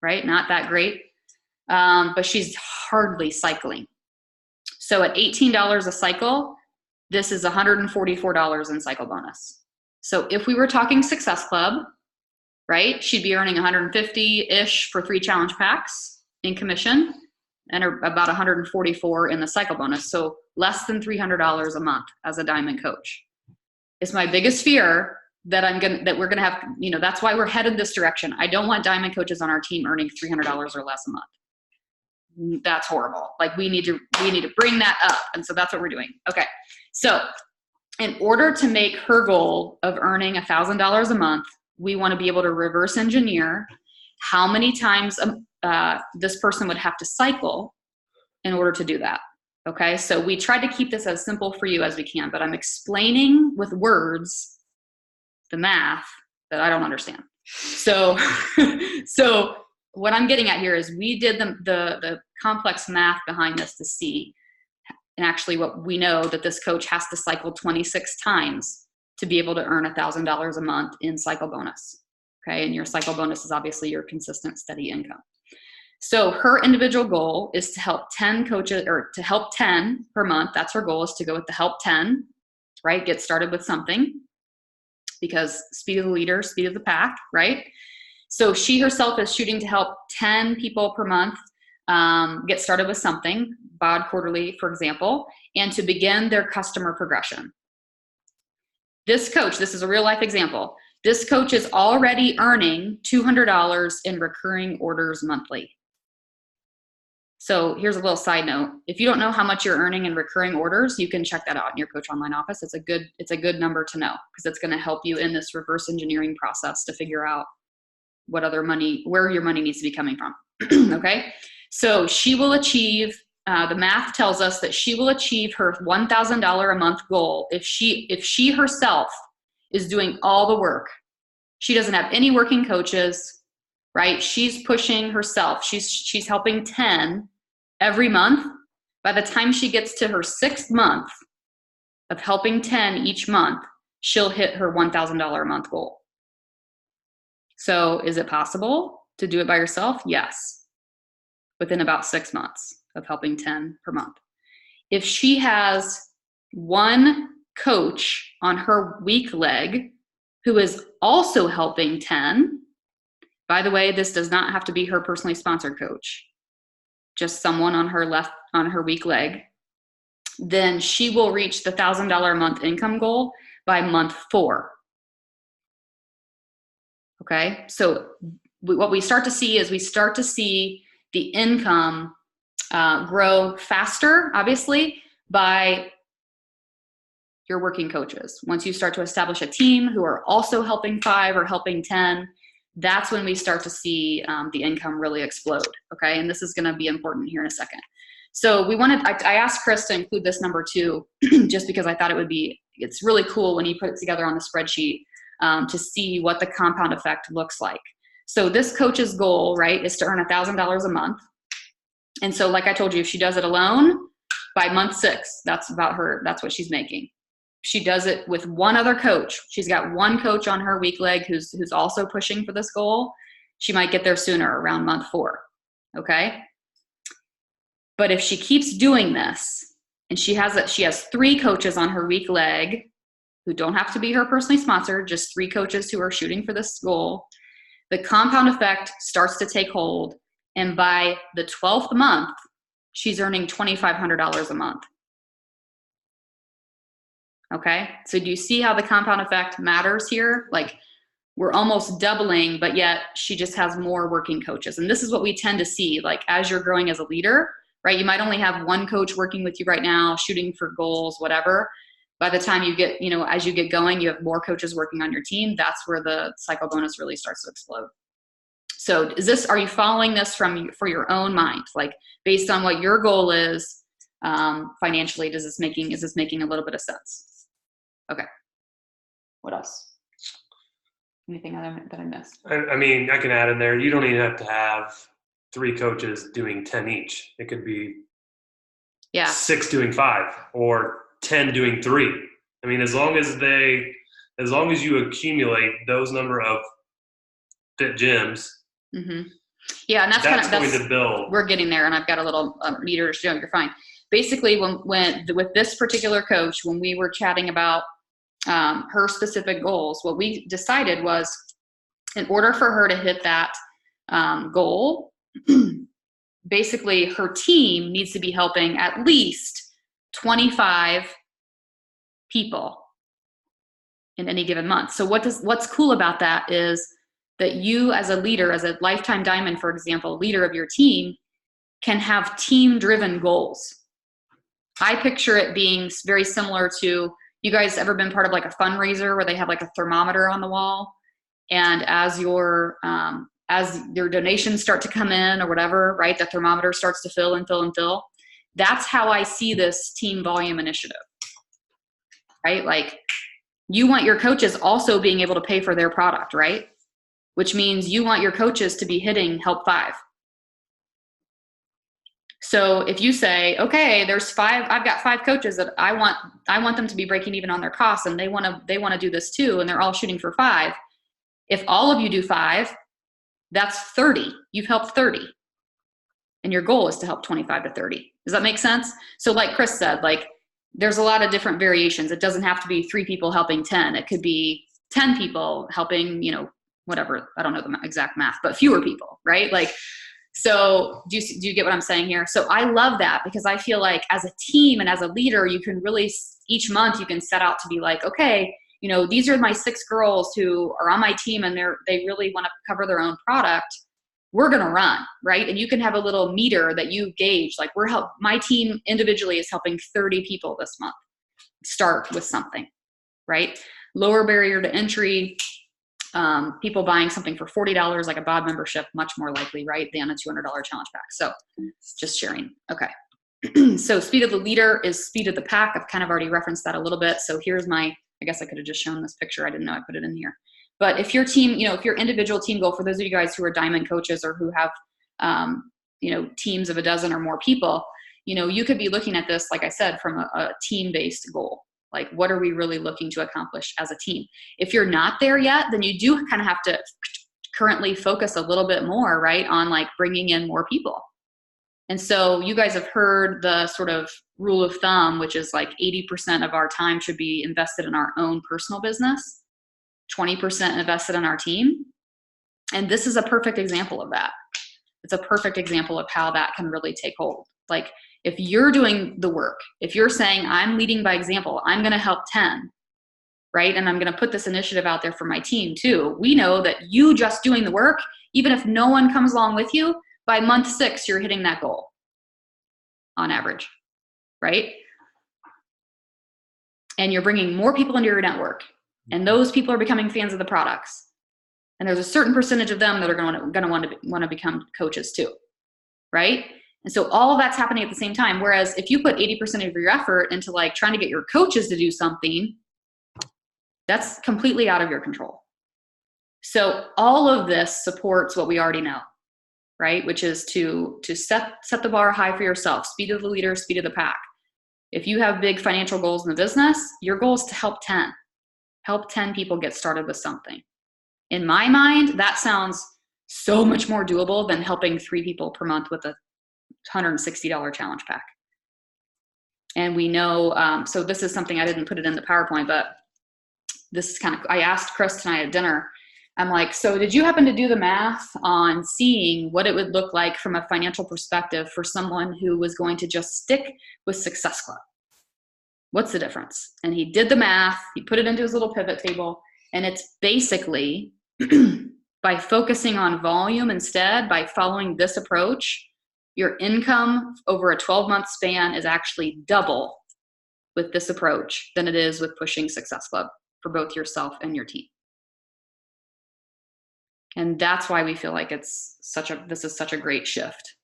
right? Not that great. But she's hardly cycling. So at $18 a cycle, this is $144 in cycle bonus. So if we were talking Success Club, right, she'd be earning $150-ish for 3 challenge packs in commission and about $144 in the cycle bonus. So less than $300 a month as a diamond coach. It's my biggest fear that we're gonna have, that's why we're headed this direction. I don't want diamond coaches on our team earning $300 or less a month. That's horrible. Like we need to bring that up. And so that's what we're doing. Okay. So in order to make her goal of earning $1,000 a month, we want to be able to reverse engineer how many times this person would have to cycle in order to do that. Okay. So we tried to keep this as simple for you as we can, but I'm explaining with words the math that I don't understand. So what I'm getting at here is we did the complex math behind this to see, and actually what we know that this coach has to cycle 26 times to be able to earn $1,000 a month in cycle bonus. Okay, and your cycle bonus is obviously your consistent, steady income. So her individual goal is to help 10 coaches, or to help 10 per month. That's her goal, is to go with the help 10, right? Get started with something, because speed of the leader, speed of the pack, right? So she herself is shooting to help 10 people per month get started with something, BOD quarterly, for example, and to begin their customer progression. This coach, this is a real life example. This coach is already earning $200 in recurring orders monthly. So here's a little side note. If you don't know how much you're earning in recurring orders, you can check that out in your Coach Online office. It's a good number to know, because it's going to help you in this reverse engineering process to figure out where your money needs to be coming from. Okay. So she will achieve, the math tells us that she will achieve her $1,000 a month goal if she herself is doing all the work. She doesn't have any working coaches, right? She's pushing herself. She's helping 10 every month. By the time she gets to her 6th month of helping 10 each month, she'll hit her $1,000 a month goal. So is it possible to do it by yourself? Yes. Within about 6 months of helping 10 per month. If she has one coach on her weak leg who is also helping 10, by the way, this does not have to be her personally sponsored coach, just someone on her weak leg, then she will reach the $1,000 a month income goal by month 4. Okay, so what we start to see is the income grow faster, obviously, by your working coaches. Once you start to establish a team who are also helping 5 or helping 10, that's when we start to see the income really explode. Okay, and this is going to be important here in a second. So I asked Chris to include this number too, just because I thought it's really cool when you put it together on the spreadsheet to see what the compound effect looks like. So this coach's goal, right, is to earn $1,000 a month. And so like I told you, if she does it alone, by month 6, that's what she's making. She does it with one other coach. She's got one coach on her weak leg who's also pushing for this goal. She might get there sooner, around month 4. Okay. But if she keeps doing this, and she has 3 coaches on her weak leg who don't have to be her personally sponsored, just 3 coaches who are shooting for this goal, the compound effect starts to take hold. And by the 12th month, she's earning $2,500 a month. Okay, so do you see how the compound effect matters here? Like, we're almost doubling, but yet she just has more working coaches. And this is what we tend to see, like, as you're growing as a leader, right? You might only have one coach working with you right now, shooting for goals, whatever. By the time you get, as you get going, you have more coaches working on your team. That's where the cycle bonus really starts to explode. So are you following this for your own mind? Like, based on what your goal is financially, is this making a little bit of sense? Okay. What else? Anything that I missed? I mean, I can add in there, you don't even have to have 3 coaches doing 10 each. It could be 6 doing 5 or 10 doing 3. I mean, as long as you accumulate those number of fit gyms, mm-hmm. Yeah, and that's going to build. We're getting there, and I've got a little meter to show. You're fine. Basically, when with this particular coach, when we were chatting about her specific goals, what we decided was, in order for her to hit that goal, basically her team needs to be helping at least 25 people in any given month. So what's cool about that is that you, as a leader, as a Lifetime Diamond, for example, leader of your team, can have team-driven goals. I picture it being very similar to, you guys ever been part of like a fundraiser where they have like a thermometer on the wall, and as your donations start to come in or whatever, right, the thermometer starts to fill and fill and fill. That's how I see this team volume initiative, right? Like, you want your coaches also being able to pay for their product, right? Which means you want your coaches to be hitting Help 5. So if you say, okay, I've got 5 coaches that I want them to be breaking even on their costs, and they want to do this too, and they're all shooting for 5. If all of you do 5, that's 30. You've helped 30. And your goal is to help 25 to 30. Does that make sense? So like Chris said, like, there's a lot of different variations. It doesn't have to be 3 people helping 10. It could be 10 people helping, whatever. I don't know the exact math, but fewer people, right? Like, so do you get what I'm saying here? So I love that, because I feel like as a team and as a leader, you can really, each month you can set out to be like, okay, these are my 6 girls who are on my team, and they really want to cover their own product. we're going to run, right? And you can have a little meter that you gauge, like my team individually is helping 30 people this month start with something, right? Lower barrier to entry, people buying something for $40, like a BOD membership, much more likely, right, than a $200 challenge pack. So just sharing. Okay. So speed of the leader is speed of the pack. I've kind of already referenced that a little bit. So here's I guess I could have just shown this picture. I didn't know I put it in here. But if your team, if your individual team goal, for those of you guys who are diamond coaches or who have, teams of a dozen or more people, you could be looking at this, like I said, from a team-based goal. Like, what are we really looking to accomplish as a team? If you're not there yet, then you do kind of have to currently focus a little bit more, right, on like bringing in more people. And so you guys have heard the sort of rule of thumb, which is like 80% of our time should be invested in our own personal business, 20% invested in our team. And this is a perfect example of that. It's a perfect example of how that can really take hold. Like, if you're doing the work, if you're saying, I'm leading by example, I'm going to help 10, right? And I'm going to put this initiative out there for my team too. We know that you just doing the work, even if no one comes along with you, by month 6, you're hitting that goal on average, right? And you're bringing more people into your network, and those people are becoming fans of the products. And there's a certain percentage of them that are going to want to become coaches too, right? And so all of that's happening at the same time. Whereas if you put 80% of your effort into like trying to get your coaches to do something, that's completely out of your control. So all of this supports what we already know, right? Which is to set the bar high for yourself. Speed of the leader, speed of the pack. If you have big financial goals in the business, your goal is to help 10. Help 10 people get started with something. In my mind, that sounds so much more doable than helping 3 people per month with a $160 challenge pack. And we know, so this is something, I didn't put it in the PowerPoint, but this is I asked Chris tonight at dinner, I'm like, so did you happen to do the math on seeing what it would look like from a financial perspective for someone who was going to just stick with Success Club? What's the difference? And he did the math, he put it into his little pivot table, and it's basically by focusing on volume instead, by following this approach, your income over a 12-month span is actually double with this approach than it is with pushing Success Club for both yourself and your team. And that's why we feel like this is such a great shift.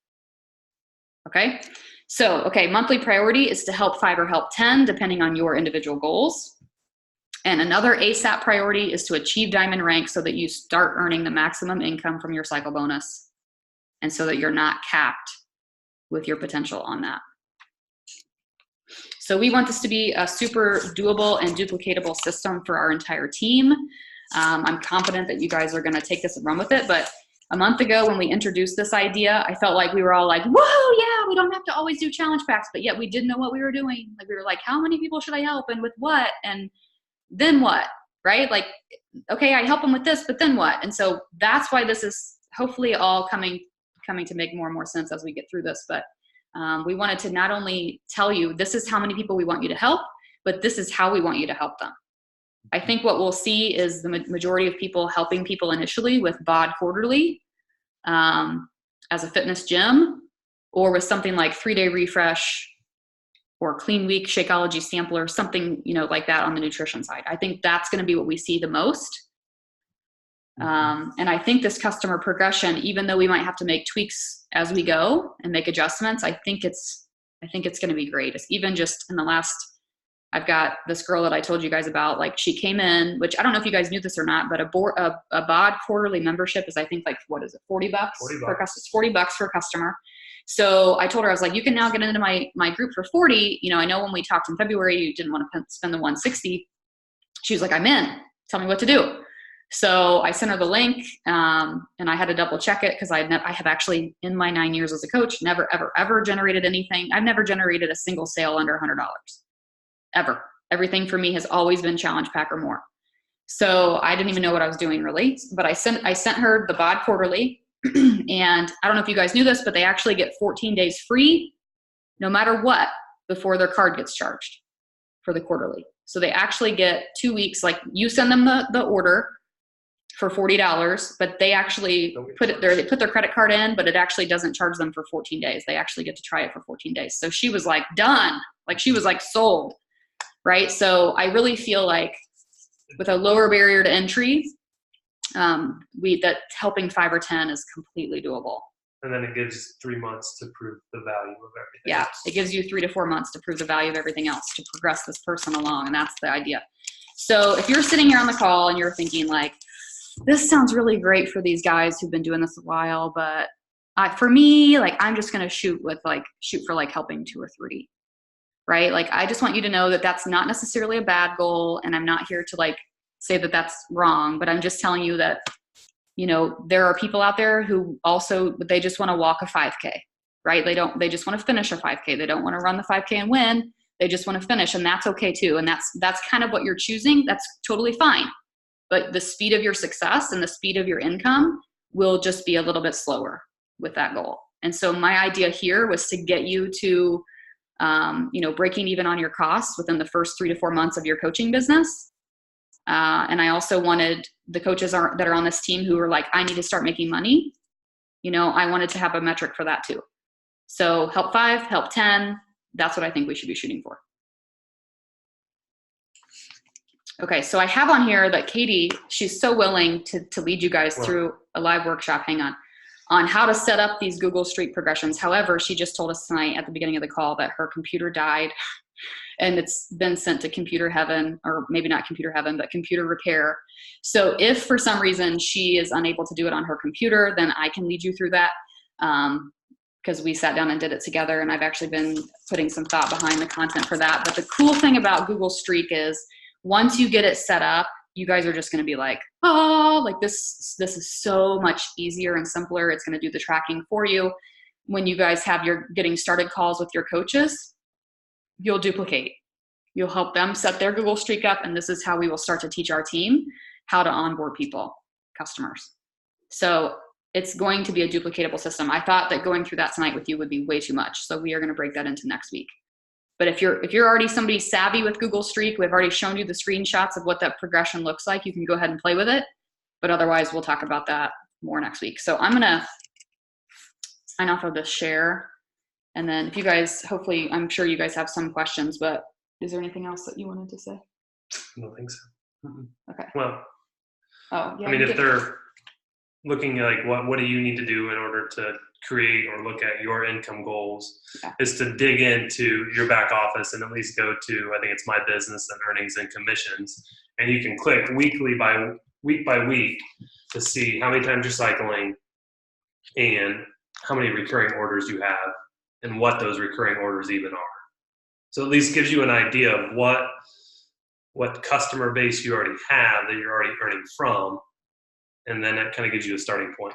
Okay. So, monthly priority is to help 5 or help 10, depending on your individual goals. And another ASAP priority is to achieve diamond rank so that you start earning the maximum income from your cycle bonus, and so that you're not capped with your potential on that. So we want this to be a super doable and duplicatable system for our entire team. I'm confident that you guys are going to take this and run with it. But a month ago when we introduced this idea, I felt like we were all like, whoa, yeah, we don't have to always do challenge packs, but yet we didn't know what we were doing. Like, we were like, how many people should I help and with what? And then what, right? Like, okay, I help them with this, but then what? And so that's why this is hopefully all coming to make more and more sense as we get through this. But we wanted to not only tell you this is how many people we want you to help, but this is how we want you to help them. I think what we'll see is the majority of people helping people initially with BOD quarterly as a fitness gym, or with something like 3-day refresh or clean week, Shakeology sampler, something, like that on the nutrition side. I think that's going to be what we see the most. And I think this customer progression, even though we might have to make tweaks as we go and make adjustments, I think it's going to be great. It's even just in the last, I've got this girl that I told you guys about, like, she came in, which I don't know if you guys knew this or not, but a BOD quarterly membership is, I think, like, what is it? $40 per customer. It's $40 for a customer. So I told her, I was like, you can now get into my group for 40. I know when we talked in February, you didn't want to spend the 160. She was like, I'm in. Tell me what to do. So I sent her the link, and I had to double check it because I have actually, in my 9 years as a coach, never, ever, ever generated anything. I've never generated a single sale under $100, ever. Everything for me has always been challenge pack or more. So I didn't even know what I was doing really, but I sent her the BOD quarterly. And I don't know if you guys knew this, but they actually get 14 days free no matter what before their card gets charged for the quarterly. So they actually get 2 weeks, like, you send them the order for $40, but they actually they put their credit card in, but it actually doesn't charge them for 14 days. They actually get to try it for 14 days. So she was like done, like she was like sold, right? So I really feel like with a lower barrier to entry, that helping 5 or 10 is completely doable. And then it gives 3 months to prove the value of everything. Yeah, else. it gives you 3 to 4 months to prove the value of everything else, to progress this person along, and that's the idea. So if you're sitting here on the call and you're thinking like, this sounds really great for these guys who've been doing this a while, but for me, like I'm just going to shoot for like helping 2 or 3, right? Like I just want you to know that that's not necessarily a bad goal, and I'm not here to like say that that's wrong, but I'm just telling you that, you know, there are people out there who also, they just want to walk a 5K, right? They just want to finish a 5K. They don't want to run the 5K and win. They just want to finish, and that's okay too. And that's kind of what you're choosing. That's totally fine. But the speed of your success and the speed of your income will just be a little bit slower with that goal. And so my idea here was to get you to, breaking even on your costs within the first 3 to 4 months of your coaching business. And I also wanted the coaches that are on this team who are like, I need to start making money. You know, I wanted to have a metric for that too. So help 5, help 10. That's what I think we should be shooting for. Okay, so I have on here that Katie, she's so willing to lead you guys through a live workshop, on how to set up these Google Streak progressions. However, she just told us tonight at the beginning of the call that her computer died and it's been sent to computer heaven, or maybe not computer heaven, but computer repair. So if for some reason she is unable to do it on her computer, then I can lead you through that. Because we sat down and did it together, and I've actually been putting some thought behind the content for that. But the cool thing about Google Streak is once you get it set up, you guys are just going to be like, oh, like this is so much easier and simpler. It's going to do the tracking for you. When you guys have your getting started calls with your coaches, you'll duplicate. You'll help them set their Google Streak up, and this is how we will start to teach our team how to onboard people, customers. So it's going to be a duplicatable system. I thought that going through that tonight with you would be way too much. So we are going to break that into next week. But if you're already somebody savvy with Google Streak, we've already shown you the screenshots of what that progression looks like. You can go ahead and play with it. But otherwise, we'll talk about that more next week. So I'm going to sign off of this share. And then if you guys, hopefully, I'm sure you guys have some questions, but is there anything else that you wanted to say? I don't think so. Okay. Well, oh, yeah, I mean, if they're looking like what do you need to do in order to create or look at your income goals, is to dig into your back office and at least go to, I think it's My Business and Earnings and Commissions. And you can click week by week to see how many times you're cycling and how many recurring orders you have and what those recurring orders even are. So at least gives you an idea of what customer base you already have that you're already earning from. And then that kind of gives you a starting point.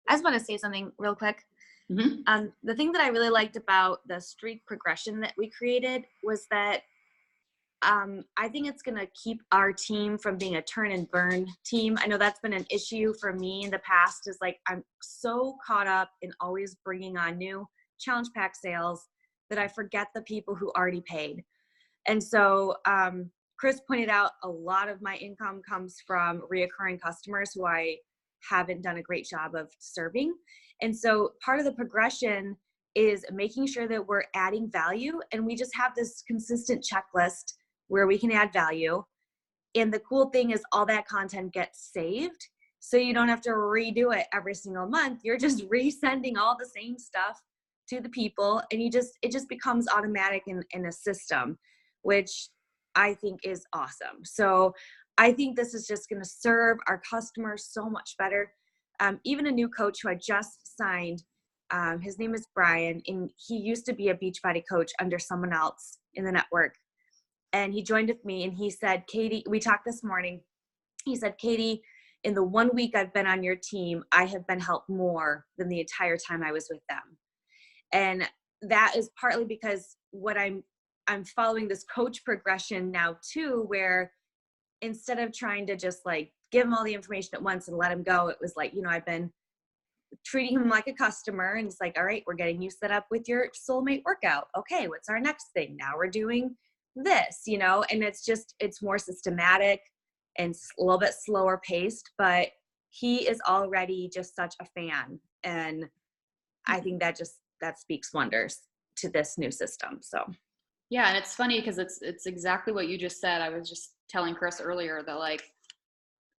I just want to say something real quick. Mm-hmm. The thing that I really liked about the streak progression that we created was that I think it's going to keep our team from being a turn and burn team. I know that's been an issue for me in the past, is like I'm so caught up in always bringing on new challenge pack sales that I forget the people who already paid. And so Chris pointed out a lot of my income comes from reoccurring customers who I haven't done a great job of serving. And so part of the progression is making sure that we're adding value, and we just have this consistent checklist where we can add value. And the cool thing is all that content gets saved, so you don't have to redo it every single month. You're just resending all the same stuff to the people, and it just becomes automatic in a system, which I think is awesome. So I think this is just going to serve our customers so much better. Even a new coach who I just signed, his name is Brian, and he used to be a Beachbody coach under someone else in the network. And he joined with me, and he said, Katie, we talked this morning. He said, Katie, in the 1 week I've been on your team, I have been helped more than the entire time I was with them. And that is partly because I'm following this coach progression now too, where instead of trying to just like give him all the information at once and let him go, it was like, I've been treating him like a customer, and it's like, all right, we're getting you set up with your soulmate workout. Okay, what's our next thing? Now we're doing this, and it's more systematic and a little bit slower paced, but he is already just such a fan. And I think that speaks wonders to this new system. So. Yeah. And it's funny because it's exactly what you just said. I was just telling Chris earlier that like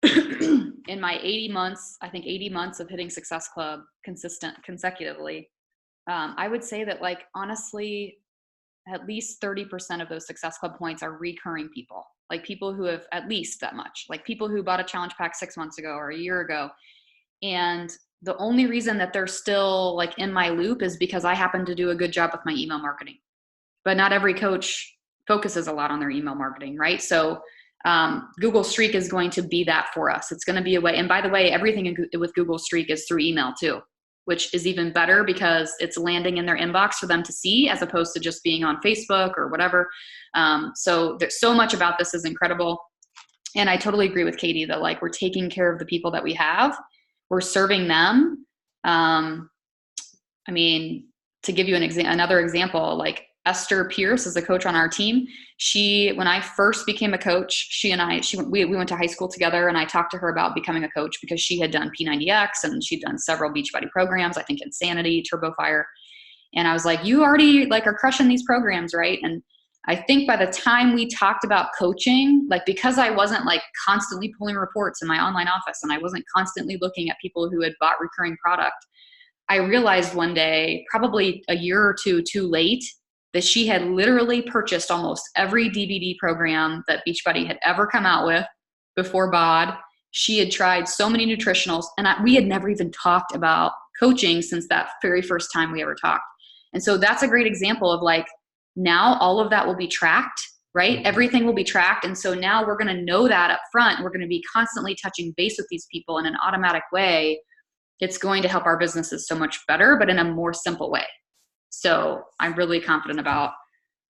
in my 80 months of hitting Success Club consecutively, I would say that like, honestly, at least 30% of those Success Club points are recurring people, like people who have at least that much, like people who bought a challenge pack 6 months ago or a year ago. And the only reason that they're still like in my loop is because I happen to do a good job with my email marketing. But not every coach focuses a lot on their email marketing, right? So Google Streak is going to be that for us. It's going to be a way. And by the way, everything with Google Streak is through email too, which is even better because it's landing in their inbox for them to see as opposed to just being on Facebook or whatever. So there's so much about this is incredible. And I totally agree with Katie that like we're taking care of the people that we have. We're serving them. I mean, to give you another example, like Esther Pierce is a coach on our team. When I first became a coach, we went to high school together, and I talked to her about becoming a coach because she had done P90X and she'd done several Beachbody programs, I think Insanity, Turbo Fire. And I was like, you already like are crushing these programs, right? And I think by the time we talked about coaching, like because I wasn't like constantly pulling reports in my online office and I wasn't constantly looking at people who had bought recurring product, I realized one day, probably a year or two too late, that she had literally purchased almost every DVD program that Beachbody had ever come out with before BOD. She had tried so many nutritionals, and we had never even talked about coaching since that very first time we ever talked. And so that's a great example of like, now all of that will be tracked, right? Everything will be tracked. And so now we're going to know that up front. We're going to be constantly touching base with these people in an automatic way. It's going to help our businesses so much better, but in a more simple way. So I'm really confident about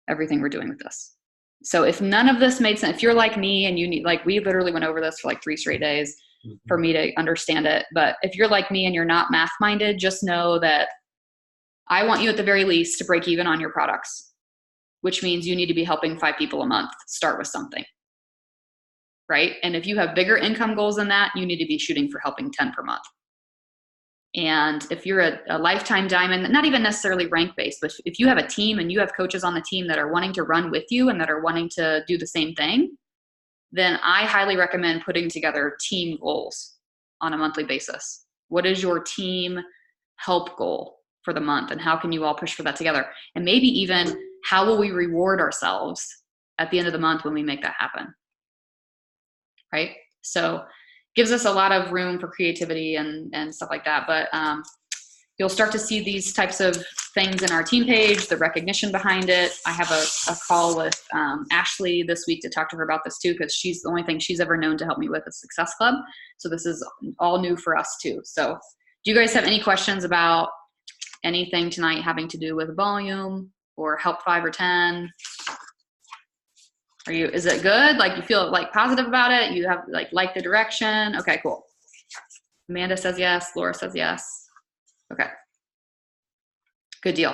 everything we're doing with this. So if none of this made sense, if you're like me and you need, like we literally went over this for like 3 straight days for me to understand it. But if you're like me and you're not math minded, just know that I want you at the very least to break even on your products, which means you need to be helping 5 people a month start with something, right? And if you have bigger income goals than that, you need to be shooting for helping 10 per month. And if you're a lifetime diamond, not even necessarily rank based, but if you have a team and you have coaches on the team that are wanting to run with you and that are wanting to do the same thing, then I highly recommend putting together team goals on a monthly basis. What is your team help goal for the month, and how can you all push for that together? And maybe even how will we reward ourselves at the end of the month when we make that happen, right? So gives us a lot of room for creativity and stuff like that. But you'll start to see these types of things in our team page, the recognition behind it. I have a call with Ashley this week to talk to her about this too, because she's the only thing she's ever known to help me with is Success Club. So this is all new for us too. So do you guys have any questions about anything tonight having to do with volume or help 5 or 10? Is it good? Like you feel like positive about it? You have like the direction? Okay, cool. Amanda says yes. Laura says yes. Okay. Good deal.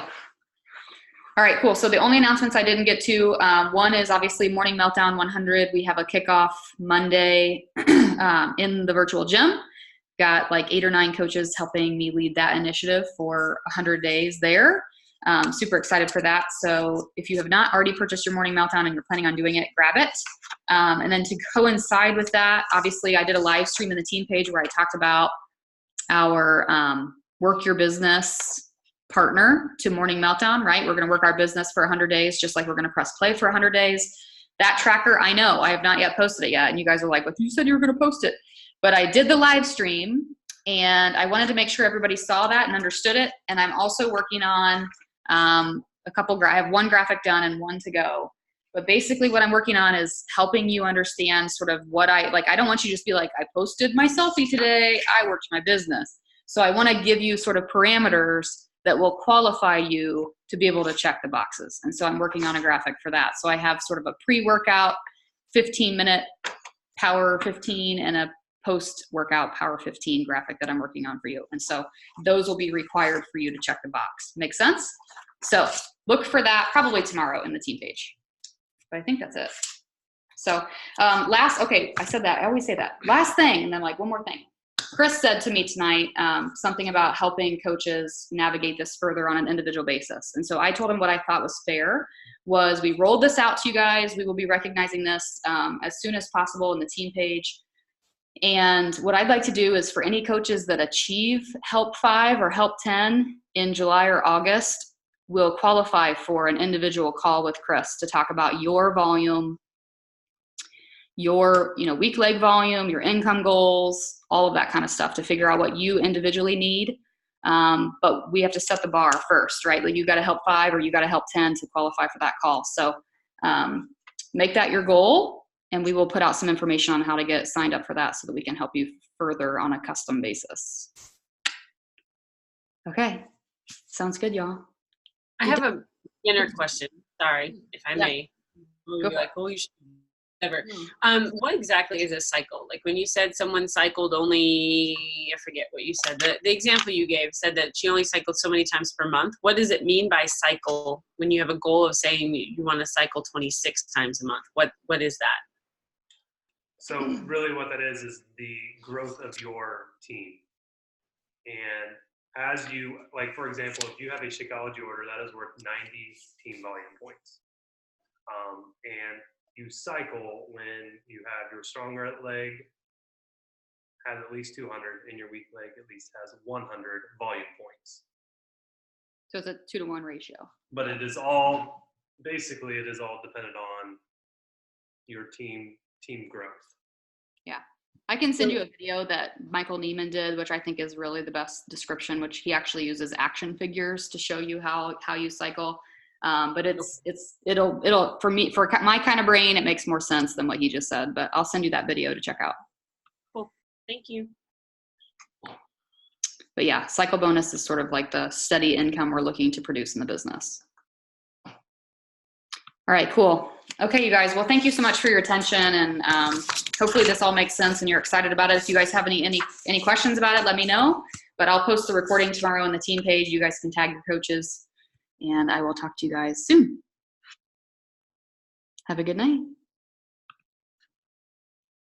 All right, cool. So the only announcements I didn't get to, one is obviously Morning Meltdown 100. We have a kickoff Monday in the virtual gym. Got like 8 or 9 coaches helping me lead that initiative for 100 days there. Super excited for that. So if you have not already purchased your Morning Meltdown and you're planning on doing it, grab it. And then to coincide with that, obviously I did a live stream in the team page where I talked about our Work Your Business partner to Morning Meltdown, right? We're going to work our business for 100 days, just like we're going to press play for 100 days. That tracker, I know, I have not yet posted it yet. And you guys are like, well, you said you were going to post it. But I did the live stream and I wanted to make sure everybody saw that and understood it. And I'm also working on I have 1 graphic done and 1 to go. But basically what I'm working on is helping you understand sort of what I don't want you to just be like, I posted my selfie today, I worked my business. So I want to give you sort of parameters that will qualify you to be able to check the boxes. And so I'm working on a graphic for that. So I have sort of a pre-workout 15-minute Power 15 and a post-workout Power 15 graphic that I'm working on for you. And so those will be required for you to check the box. Make sense? So look for that probably tomorrow in the team page. but I think that's it. So okay, I said that. I always say that. Last thing, and then like one more thing. Chris said to me tonight something about helping coaches navigate this further on an individual basis. And so I told him what I thought was fair was we rolled this out to you guys. We will be recognizing this as soon as possible in the team page. And what I'd like to do is for any coaches that achieve Help 5 or Help 10 in July or August, will qualify for an individual call with Chris to talk about your volume, your weak leg volume, your income goals, all of that kind of stuff to figure out what you individually need. But we have to set the bar first, right? Like you got to Help 5 or you got to Help 10 to qualify for that call. So make that your goal, and we will put out some information on how to get signed up for that so that we can help you further on a custom basis. Okay, sounds good, y'all. I have a beginner question. Sorry, if I may. Go for it. Like, you should never. What exactly is a cycle? Like when you said someone cycled only, I forget what you said. The example you gave said that she only cycled so many times per month. What does it mean by cycle when you have a goal of saying you want to cycle 26 times a month? What is that? So really what that is the growth of your team. And as you, like for example, if you have a Shakeology order, that is worth 90 team volume points. And you cycle when you have your stronger leg has at least 200 and your weak leg at least has 100 volume points. So it's a 2-to-1 ratio. But it is all dependent on your team growth. Yeah. I can send you a video that Michael Neiman did, which I think is really the best description, which he actually uses action figures to show you how you cycle. But it'll for my kind of brain, it makes more sense than what he just said, but I'll send you that video to check out. Cool. Thank you. But yeah, cycle bonus is sort of like the steady income we're looking to produce in the business. All right, cool. Okay, you guys. Well, thank you so much for your attention, and hopefully this all makes sense and you're excited about it. If you guys have any questions about it, let me know. But I'll post the recording tomorrow on the team page. You guys can tag your coaches, and I will talk to you guys soon. Have a good night.